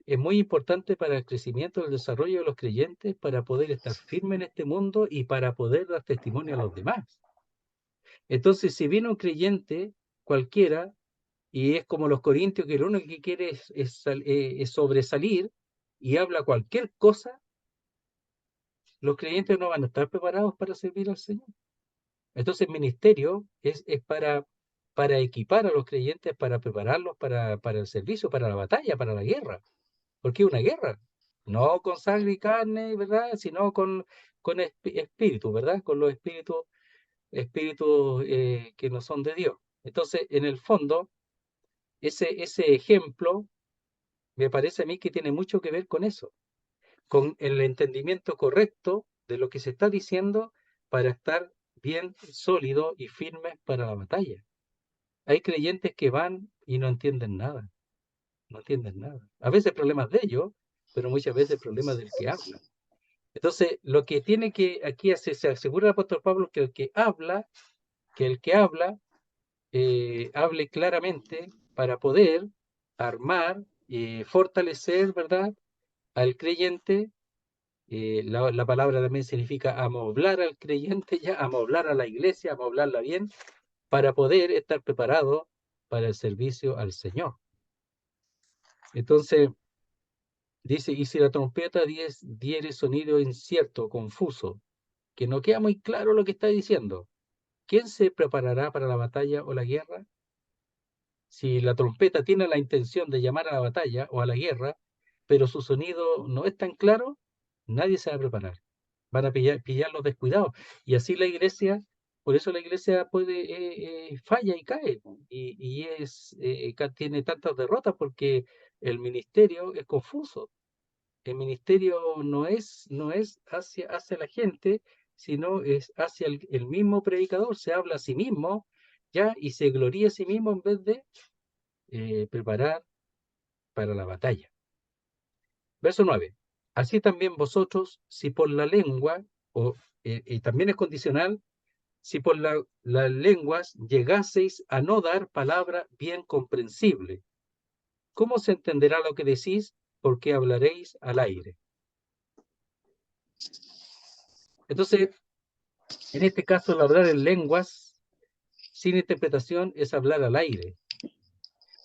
es muy importante para el crecimiento y el desarrollo de los creyentes, para poder estar firme en este mundo y para poder dar testimonio a los demás? Entonces, si viene un creyente cualquiera y es como los corintios, que lo único que quiere es sobresalir y habla cualquier cosa, los creyentes no van a estar preparados para servir al Señor. Entonces el ministerio es para equipar a los creyentes, para prepararlos para el servicio, para la batalla, para la guerra. Porque es una guerra. No con sangre y carne, ¿verdad? Sino con espíritu, ¿verdad? Con los espíritus que no son de Dios. Entonces, en el fondo, ese ejemplo me parece a mí que tiene mucho que ver con eso, con el entendimiento correcto de lo que se está diciendo para estar bien sólido y firme para la batalla. Hay creyentes que van y no entienden nada, no entienden nada. A veces problemas de ellos, pero muchas veces problemas del que habla. Entonces, lo que tiene que aquí se asegura el apóstol Pablo que el que habla, hable claramente para poder armar, fortalecer, ¿verdad?, al creyente. La palabra también significa amoblar al creyente, ya, amoblar a la iglesia, amoblarla bien, para poder estar preparado para el servicio al Señor. Entonces, dice, y si la trompeta diere sonido incierto, confuso, que no queda muy claro lo que está diciendo, ¿quién se preparará para la batalla o la guerra? Si la trompeta tiene la intención de llamar a la batalla o a la guerra, pero su sonido no es tan claro, nadie se va a preparar. Van a pillar los descuidados. Y así la iglesia, por eso la iglesia falla y cae. Tiene tantas derrotas porque el ministerio es confuso. El ministerio no es hacia la gente, sino es hacia el mismo predicador. Se habla a sí mismo, ya, y se gloría a sí mismo en vez de preparar para la batalla. Verso 9. Así también vosotros, si por la lengua, y también es condicional, si por las lenguas llegaseis a no dar palabra bien comprensible, ¿cómo se entenderá lo que decís? Porque hablaréis al aire. Entonces, en este caso, el hablar en lenguas sin interpretación es hablar al aire.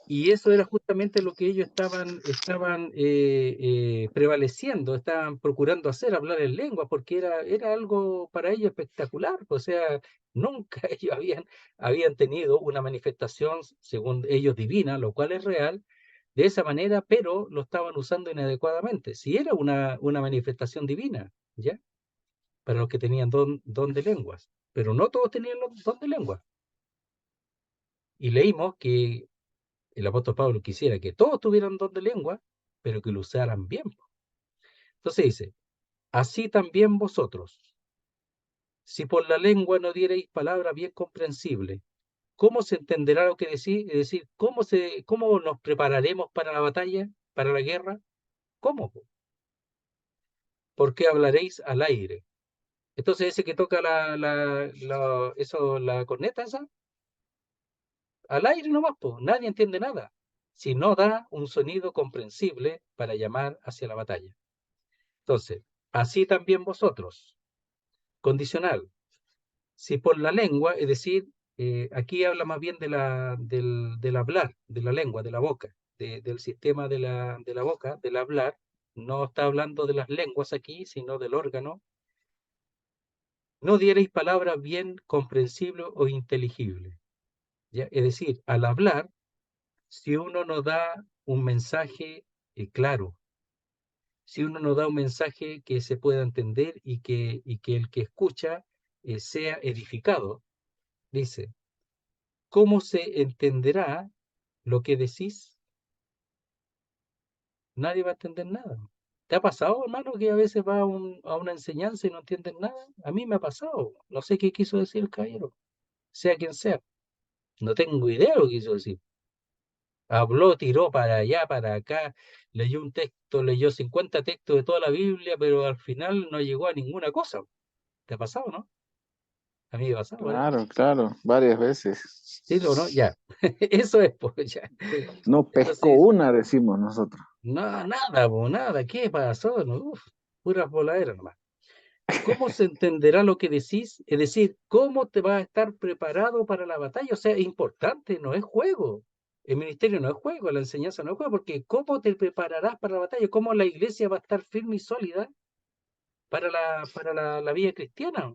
Y eso era justamente lo que ellos estaban prevaleciendo, estaban procurando hacer, hablar en lengua, porque era algo para ellos espectacular. O sea, nunca ellos habían tenido una manifestación, según ellos, divina, lo cual es real, de esa manera, pero lo estaban usando inadecuadamente. Si era una manifestación divina, ¿ya? Para los que tenían don de lenguas, pero no todos tenían don de lenguas. Y leímos que el apóstol Pablo quisiera que todos tuvieran don de lengua, pero que lo usaran bien. Entonces dice, así también vosotros, si por la lengua no diereis palabra bien comprensible, ¿cómo se entenderá lo que decís? Es decir, ¿cómo nos prepararemos para la batalla, para la guerra? ¿Cómo? ¿Por qué hablaréis al aire? Entonces ese que toca la corneta esa, al aire nomás, pues, nadie entiende nada, si no da un sonido comprensible para llamar hacia la batalla. Entonces, así también vosotros, condicional, si por la lengua, es decir, aquí habla más bien del hablar, de la lengua, de la boca, del sistema de la boca, del hablar, no está hablando de las lenguas aquí, sino del órgano, no diereis palabra bien comprensible o inteligible. ¿Ya? Es decir, al hablar, si uno no da un mensaje claro, si uno no da un mensaje que se pueda entender y que el que escucha sea edificado, dice, ¿cómo se entenderá lo que decís? Nadie va a entender nada. ¿Te ha pasado, hermano, que a veces va a una enseñanza y no entienden nada? A mí me ha pasado. No sé qué quiso decir el caballero, sea quien sea. No tengo idea de lo que quiso decir. Habló, tiró para allá, para acá, leyó un texto, leyó 50 textos de toda la Biblia, pero al final no llegó a ninguna cosa. ¿Te ha pasado, no? A mí me ha pasado, ¿verdad? Claro, claro, varias veces. Sí, ¿o no? Ya. Eso es, pues, ya. No pescó Entonces, una, decimos nosotros. no, nada, pues, nada. ¿Qué pasó? No, uf, puras voladeras nomás. ¿Cómo se entenderá lo que decís? Es decir, ¿cómo te vas a estar preparado para la batalla? O sea, es importante, no es juego. El ministerio no es juego, la enseñanza no es juego, porque ¿cómo te prepararás para la batalla? ¿Cómo la iglesia va a estar firme y sólida para la vida cristiana,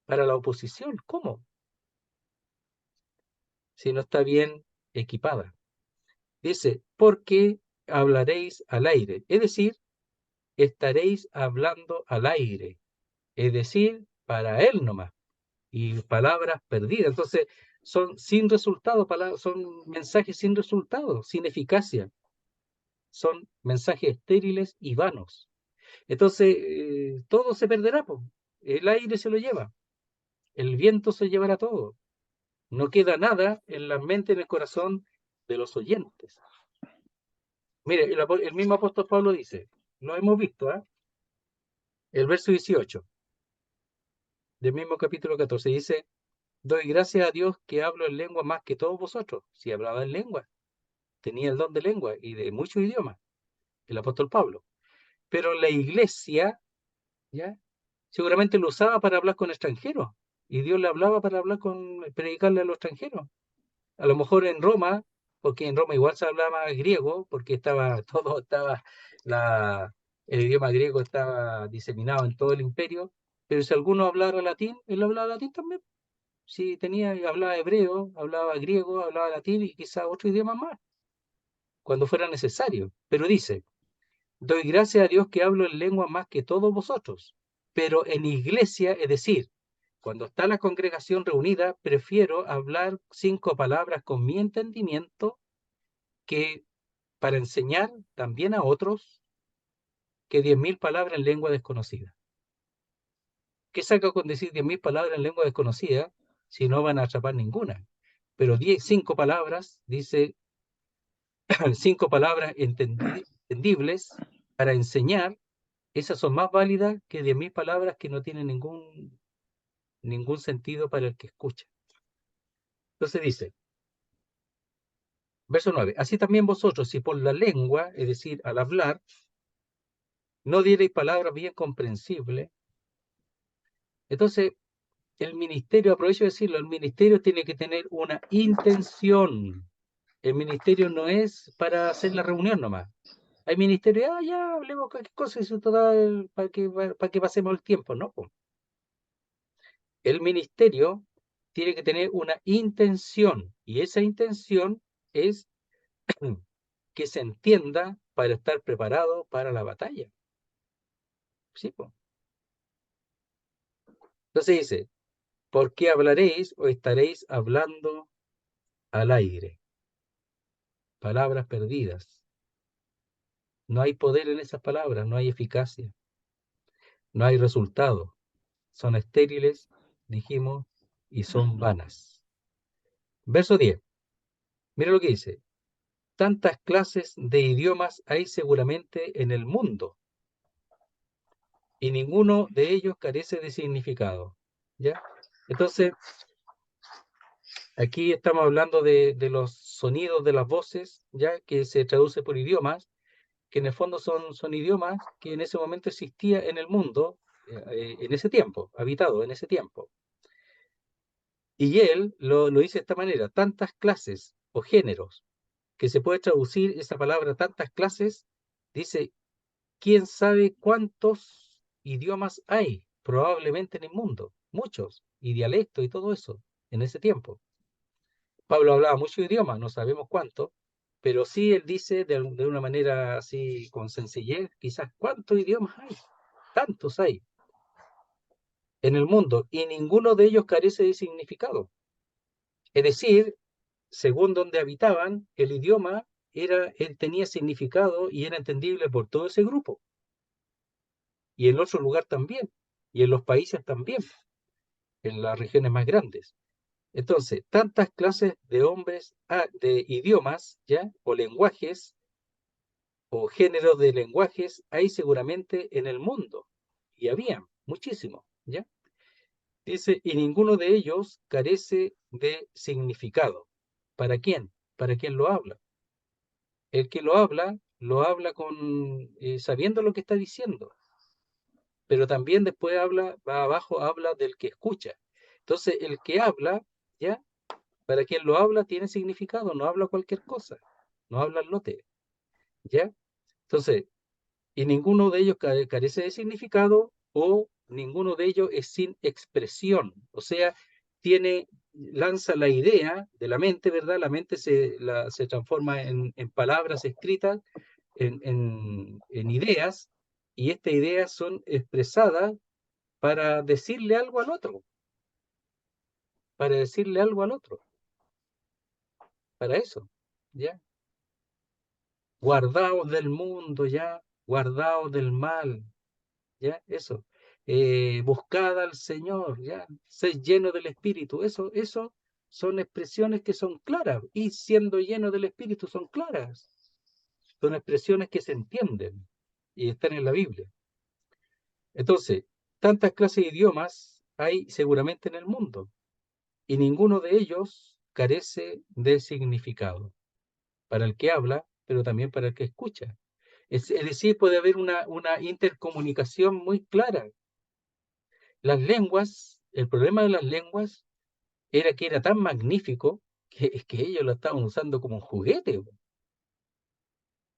para la oposición? ¿Cómo? Si no está bien equipada. Dice, porque hablaréis al aire, es decir, estaréis hablando al aire, es decir, para él nomás, y palabras perdidas. Entonces, son sin resultado, son mensajes sin resultado, sin eficacia, son mensajes estériles y vanos. Entonces, todo se perderá, po. El aire se lo lleva, el viento se llevará todo. No queda nada en la mente, en el corazón de los oyentes. Mire, el mismo apóstol Pablo dice, lo hemos visto, ¿eh? El verso 18 del mismo capítulo 14 dice, doy gracias a Dios que hablo en lengua más que todos vosotros. Si hablaba en lengua, tenía el don de lengua y de muchos idiomas, el apóstol Pablo. Pero la iglesia, ¿ya? Seguramente lo usaba para hablar con extranjeros. Y Dios le hablaba para predicarle a los extranjeros. A lo mejor en Roma, porque en Roma igual se hablaba griego, porque la, el idioma griego estaba diseminado en todo el imperio, pero si alguno hablara latín, él hablaba latín también. Si hablaba hebreo, hablaba griego, hablaba latín y quizá otro idioma más, cuando fuera necesario. Pero dice, doy gracias a Dios que hablo en lengua más que todos vosotros, pero en iglesia, es decir, cuando está la congregación reunida, prefiero hablar 5 palabras con mi entendimiento que para enseñar también a otros que 10.000 palabras en lengua desconocida. ¿Qué saca con decir 10.000 palabras en lengua desconocida si no van a atrapar ninguna? Pero 5 palabras, dice, 5 palabras entendibles para enseñar, esas son más válidas que 10.000 palabras que no tienen ningún sentido para el que escucha. Entonces dice, verso 9, así también vosotros, si por la lengua, es decir, al hablar, no diereis palabras bien comprensibles, entonces el ministerio, aprovecho de decirlo, el ministerio tiene que tener una intención. El ministerio no es para hacer la reunión nomás. Hay ministerio, ya, hablemos cualquier cosa, eso total, para que pasemos el tiempo, ¿no? El ministerio tiene que tener una intención, y esa intención es que se entienda para estar preparado para la batalla. Sí, po. Entonces dice, ¿por qué hablaréis o estaréis hablando al aire? Palabras perdidas. No hay poder en esas palabras, no hay eficacia, no hay resultado. Son estériles, dijimos, y son vanas. Verso 10. Mira lo que dice. Tantas clases de idiomas hay seguramente en el mundo, y ninguno de ellos carece de significado. ¿Ya? Entonces, aquí estamos hablando de los sonidos de las voces, ya que se traduce por idiomas, que en el fondo son idiomas que en ese momento existía en el mundo, en ese tiempo, habitado en ese tiempo. Y él lo dice de esta manera, tantas clases o géneros, que se puede traducir esa palabra, tantas clases, dice, ¿quién sabe cuántos idiomas hay? Probablemente en el mundo, muchos, y dialectos y todo eso, en ese tiempo. Pablo hablaba muchos idiomas, no sabemos cuántos, pero sí él dice de una manera así, con sencillez, quizás, ¿cuántos idiomas hay? Tantos hay en el mundo, y ninguno de ellos carece de significado. Es decir, según donde habitaban, el idioma tenía significado y era entendible por todo ese grupo. Y en otro lugar también, y en los países también, en las regiones más grandes. Entonces, tantas clases de hombres, de idiomas, ¿ya? O lenguajes, o géneros de lenguajes, hay seguramente en el mundo. Y había muchísimos, ¿ya? Dice, y ninguno de ellos carece de significado. ¿Para quién? ¿Para quién lo habla? El que lo habla con sabiendo lo que está diciendo, pero también después va abajo, habla del que escucha. Entonces, el que habla, ¿ya? Para quien lo habla tiene significado, no habla cualquier cosa, no habla al lote, ¿ya? Entonces, y ninguno de ellos carece de significado o ninguno de ellos es sin expresión, o sea, lanza la idea de la mente, ¿verdad? La mente se transforma en palabras escritas, en ideas, y estas ideas son expresadas para decirle algo al otro, para decirle algo al otro, para eso, ¿ya? Guardaos del mundo, ¿ya? Guardaos del mal, ¿ya? Eso. Buscad al Señor, ¿ya? Sed lleno del Espíritu. Eso son expresiones que son claras, y siendo lleno del Espíritu son claras. Son expresiones que se entienden y están en la Biblia. Entonces, tantas clases de idiomas hay seguramente en el mundo, y ninguno de ellos carece de significado para el que habla, pero también para el que escucha. Es decir, puede haber una intercomunicación muy clara. Las lenguas, el problema de las lenguas era que era tan magnífico que ellos lo estaban usando como un juguete,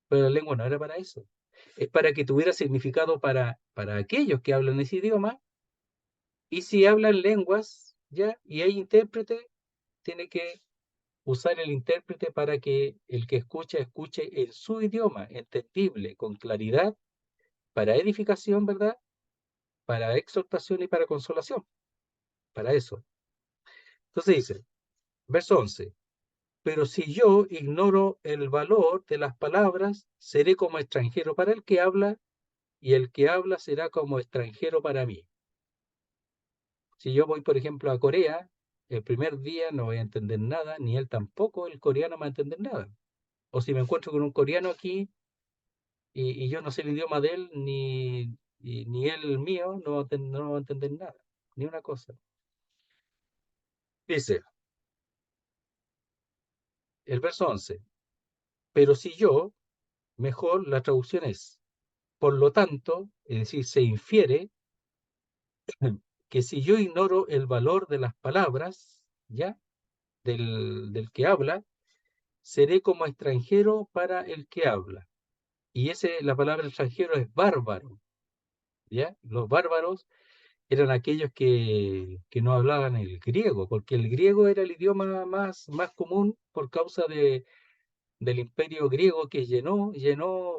pero la lengua no era para eso. Es para que tuviera significado para aquellos que hablan ese idioma, y si hablan lenguas, ¿ya? Y hay intérprete, tiene que usar el intérprete para que el que escuche en su idioma, entendible, con claridad, para edificación, ¿verdad? Para exhortación y para consolación, para eso. Entonces dice, verso 11, pero si yo ignoro el valor de las palabras, seré como extranjero para el que habla, y el que habla será como extranjero para mí. Si yo voy, por ejemplo, a Corea, el primer día no voy a entender nada, ni él tampoco, el coreano va a entender nada. O si me encuentro con un coreano aquí y yo no sé el idioma de él, ni él el mío, no va a entender nada, ni una cosa. Dice el verso 11, pero si yo, mejor la traducción es, por lo tanto, es decir, se infiere que si yo ignoro el valor de las palabras, ¿ya? Del que habla, seré como extranjero para el que habla. Y la palabra extranjero es bárbaro, ¿ya? Los bárbaros eran aquellos que no hablaban el griego, porque el griego era el idioma más común por causa del imperio griego que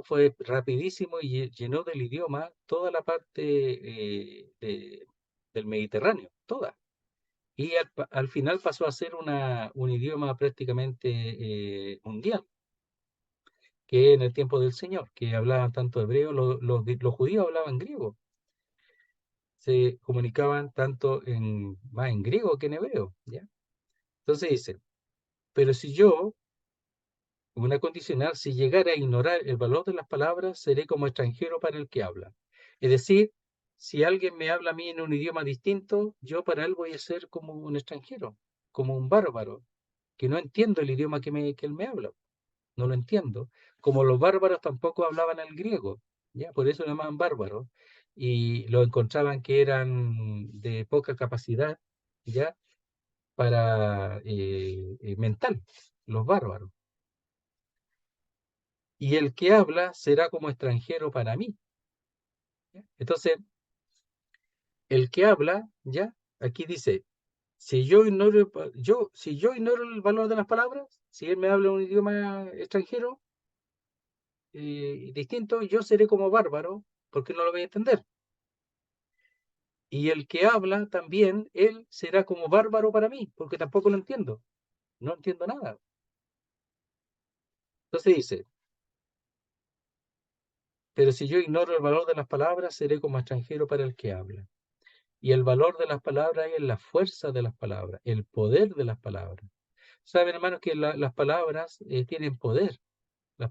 fue rapidísimo y llenó del idioma toda la parte del Mediterráneo, toda. Y al final pasó a ser un idioma prácticamente mundial, que en el tiempo del Señor, que hablaban tanto hebreo, los judíos hablaban griego, se comunicaban tanto más en griego que en hebreo, ¿ya? Entonces dice, pero si yo, una condicional, si llegara a ignorar el valor de las palabras, seré como extranjero para el que habla. Es decir, si alguien me habla a mí en un idioma distinto, yo para él voy a ser como un extranjero, como un bárbaro, que no entiendo el idioma que él me habla, no lo entiendo. Como los bárbaros tampoco hablaban el griego, ¿ya? Por eso lo llamaban bárbaros, y lo encontraban que eran de poca capacidad, ¿ya? Para mental, los bárbaros. Y el que habla será como extranjero para mí. ¿Ya? Entonces, el que habla, ¿ya? Aquí dice, si yo ignoro el valor de las palabras, si él me habla un idioma extranjero, distinto, yo seré como bárbaro, porque no lo voy a entender. Y el que habla también, él será como bárbaro para mí, porque tampoco lo entiendo. No entiendo nada. Entonces dice, pero si yo ignoro el valor de las palabras, seré como extranjero para el que habla. Y el valor de las palabras es la fuerza de las palabras, el poder de las palabras. Saben, hermanos, que las palabras tienen poder.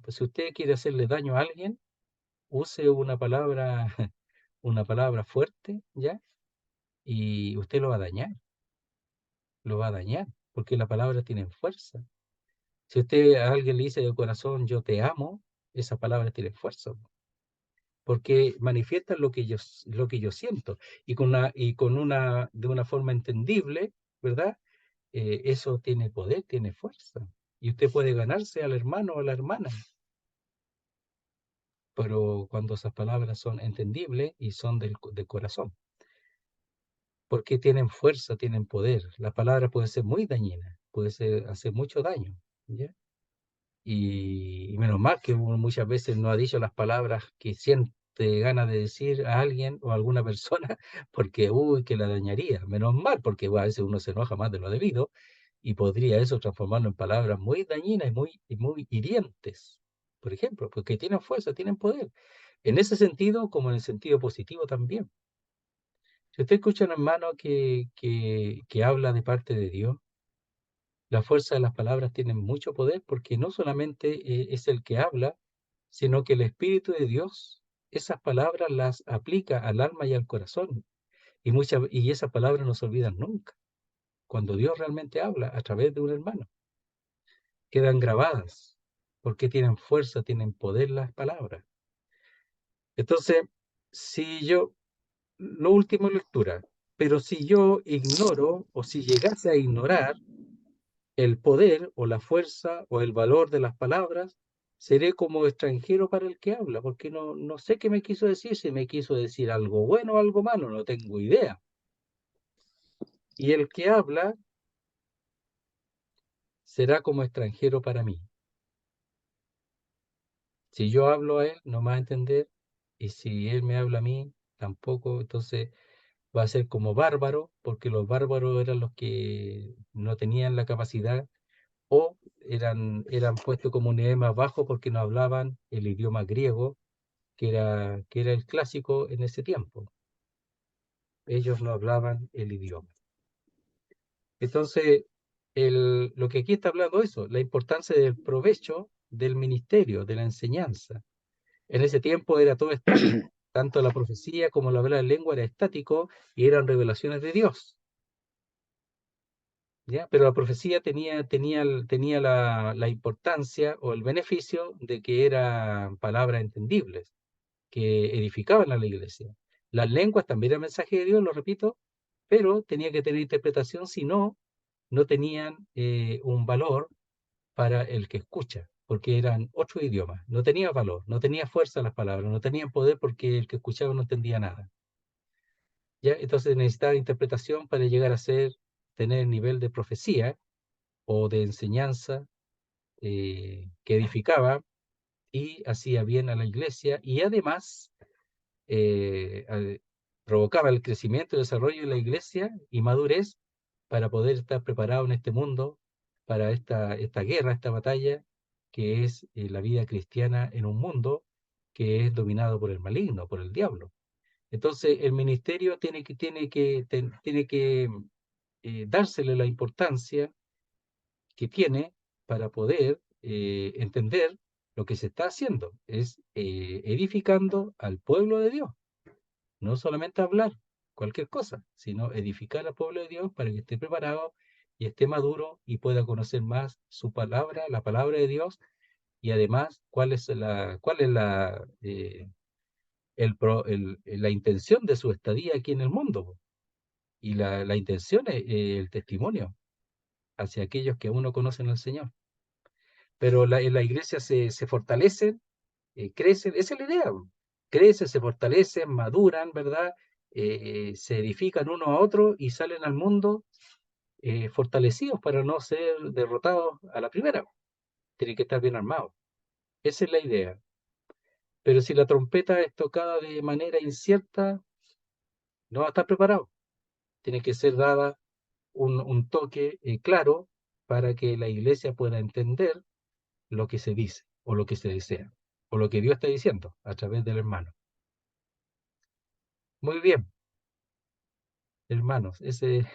Si usted quiere hacerle daño a alguien, use una palabra, una palabra fuerte, ¿ya? Y usted lo va a dañar, porque las palabras tienen fuerza. Si usted a alguien le dice de corazón, yo te amo, esas palabras tienen fuerza, porque manifiestan lo que yo siento, y de una forma entendible, ¿verdad? Eso tiene poder, tiene fuerza, y usted puede ganarse al hermano o a la hermana, pero cuando esas palabras son entendibles y son del corazón, porque tienen fuerza, tienen poder. La palabra puede ser muy dañina, hacer mucho daño, ¿ya? Y menos mal que uno muchas veces no ha dicho las palabras que siente ganas de decir a alguien o a alguna persona, porque, uy, que la dañaría. Menos mal, porque a veces uno se enoja más de lo debido y podría eso transformarlo en palabras muy dañinas y muy hirientes, por ejemplo, porque tienen fuerza, tienen poder. En ese sentido, como en el sentido positivo también. Si usted escucha a un hermano que habla de parte de Dios, la fuerza de las palabras tiene mucho poder, porque no solamente es el que habla, sino que el Espíritu de Dios, esas palabras las aplica al alma y al corazón. Y esas palabras no se olvidan nunca. Cuando Dios realmente habla a través de un hermano, quedan grabadas, porque tienen fuerza, tienen poder las palabras. Entonces, lo último lectura, pero si yo ignoro o si llegase a ignorar el poder o la fuerza o el valor de las palabras, seré como extranjero para el que habla, porque no sé qué me quiso decir, si me quiso decir algo bueno o algo malo, no tengo idea. Y el que habla será como extranjero para mí. Si yo hablo a él, no me va a entender, y si él me habla a mí, tampoco, entonces va a ser como bárbaro, porque los bárbaros eran los que no tenían la capacidad o eran puestos como un nivel más bajo porque no hablaban el idioma griego, que era el clásico en ese tiempo. Ellos no hablaban el idioma. Entonces, lo que aquí está hablando eso, la importancia del provecho del ministerio, de la enseñanza. En ese tiempo era todo estático, tanto la profecía como la habla de lengua era estático y eran revelaciones de Dios. ¿Ya? Pero la profecía tenía la importancia o el beneficio de que eran palabras entendibles, que edificaban a la iglesia. Las lenguas también eran mensaje de Dios, lo repito, pero tenía que tener interpretación, si no, no tenían un valor para el que escucha, porque eran otro idioma. No tenía valor, no tenía fuerza las palabras, no tenían poder porque el que escuchaba no entendía nada. ¿Ya? Entonces necesitaba interpretación para llegar a tener el nivel de profecía o de enseñanza que edificaba y hacía bien a la iglesia y además provocaba el crecimiento y desarrollo de la iglesia y madurez para poder estar preparado en este mundo para esta guerra, esta batalla que es la vida cristiana en un mundo que es dominado por el maligno, por el diablo. Entonces el ministerio tiene que dársele la importancia que tiene para poder entender lo que se está haciendo, es edificando al pueblo de Dios, no solamente hablar cualquier cosa, sino edificar al pueblo de Dios para que esté preparado y esté maduro y pueda conocer más su palabra, la palabra de Dios, y además cuál es la intención de su estadía aquí en el mundo. Y la intención es el testimonio hacia aquellos que aún no conocen al Señor. Pero en la iglesia se fortalecen, crecen, esa es la idea, crecen, se fortalecen, maduran, ¿verdad? Se edifican uno a otro y salen al mundo fortalecidos para no ser derrotados a la primera. Tienen que estar bien armados. Esa es la idea. Pero si la trompeta es tocada de manera incierta, no va a estar preparado. Tiene que ser dada un toque claro para que la iglesia pueda entender lo que se dice o lo que se desea o lo que Dios está diciendo a través del hermano. Muy bien, hermanos, voy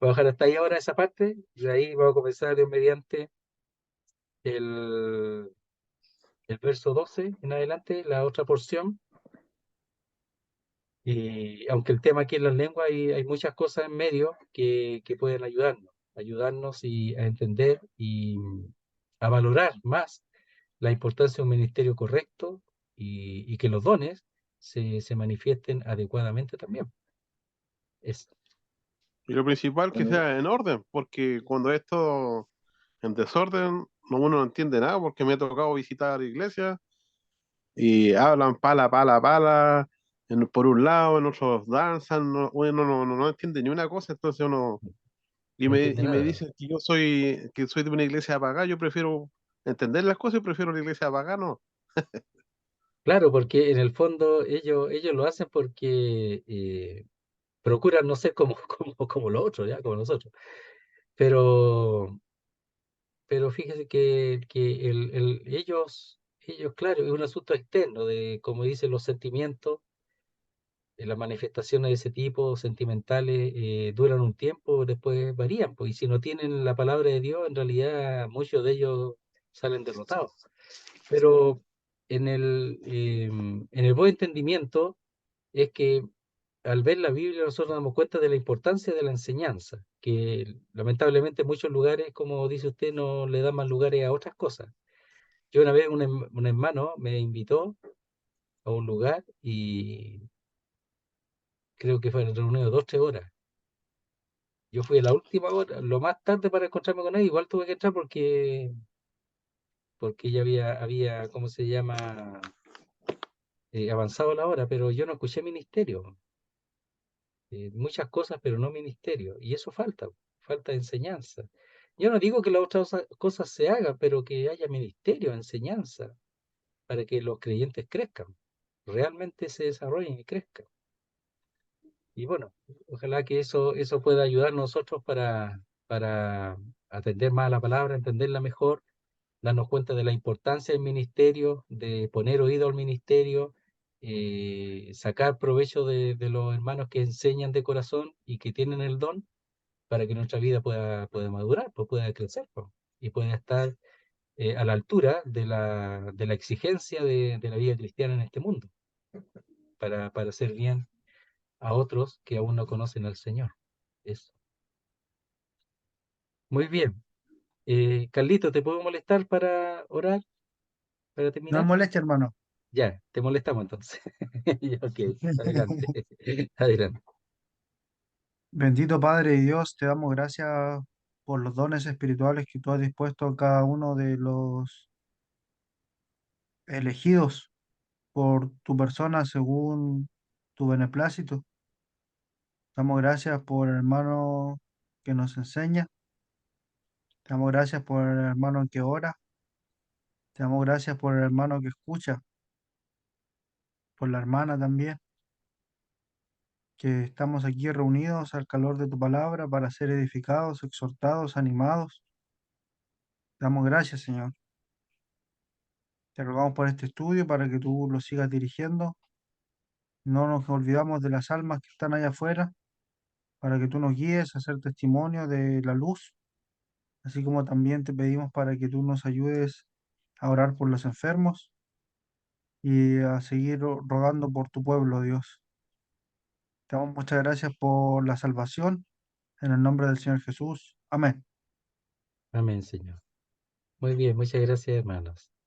a dejar hasta ahí ahora esa parte y de ahí vamos a comenzar Dios mediante el, el verso 12 en adelante, la otra porción. Y aunque el tema aquí en las lenguas hay muchas cosas en medio que pueden ayudarnos y a entender y a valorar más la importancia de un ministerio correcto y que los dones se manifiesten adecuadamente también. Es, Y lo principal que Bueno, sea en orden, porque cuando esto en desorden, uno no entiende nada, porque me ha tocado visitar iglesias y hablan pala, pala, pala, por un lado, en otros danzan, uno no entiende ni una cosa, entonces uno, no entiende y me nada. dicen que soy de una iglesia apagada, yo prefiero entender las cosas y prefiero la iglesia apagada, no. Claro, porque en el fondo ellos lo hacen porque procuran no ser como, como los otros, ¿ya? Como nosotros. Pero, pero fíjese que ellos, claro, es un asunto externo de, como dicen, los sentimientos, las manifestaciones de ese tipo, sentimentales, duran un tiempo, después varían, pues, y si no tienen la palabra de Dios, en realidad muchos de ellos salen derrotados. Pero en el buen entendimiento es que al ver la Biblia nosotros nos damos cuenta de la importancia de la enseñanza, que lamentablemente en muchos lugares, como dice usted, no le dan más lugares a otras cosas. Yo una vez un hermano me invitó a un lugar y creo que fue reunido 2, 3 horas. Yo fui a la última hora, lo más tarde para encontrarme con él, igual tuve que entrar porque ya había, ¿cómo se llama? Avanzado la hora, pero yo no escuché ministerio. Muchas cosas, pero no ministerio. Y eso falta enseñanza. Yo no digo que las otras cosas se hagan, pero que haya ministerio, enseñanza, para que los creyentes crezcan, realmente se desarrollen y crezcan. Y bueno, ojalá que eso pueda ayudar a nosotros para atender más a la palabra, entenderla mejor, darnos cuenta de la importancia del ministerio, de poner oído al ministerio, sacar provecho de los hermanos que enseñan de corazón y que tienen el don para que nuestra vida pueda madurar, pues pueda crecer, pues, y pueda estar a la altura de la exigencia de la vida cristiana en este mundo, para hacer bien a otros que aún no conocen al Señor. Eso. Muy bien. Carlito, ¿te puedo molestar para orar, para No es terminar? molestia, hermano. Ya, te molestamos entonces. Ya, ok, adelante. Adelante. Bendito Padre y Dios, te damos gracias por los dones espirituales que tú has dispuesto a cada uno de los elegidos por tu persona según tu beneplácito. Damos gracias por el hermano que nos enseña. Te damos gracias por el hermano que ora. Te damos gracias por el hermano que escucha, por la hermana también, que estamos aquí reunidos al calor de tu palabra para ser edificados, exhortados, animados. Te damos gracias, Señor. Te rogamos por este estudio para que tú lo sigas dirigiendo. No nos olvidamos de las almas que están allá afuera, para que tú nos guíes a ser testimonio de la luz, así como también te pedimos para que tú nos ayudes a orar por los enfermos y a seguir rogando por tu pueblo, Dios. Te damos muchas gracias por la salvación, en el nombre del Señor Jesús. Amén. Amén, Señor. Muy bien, muchas gracias, hermanos.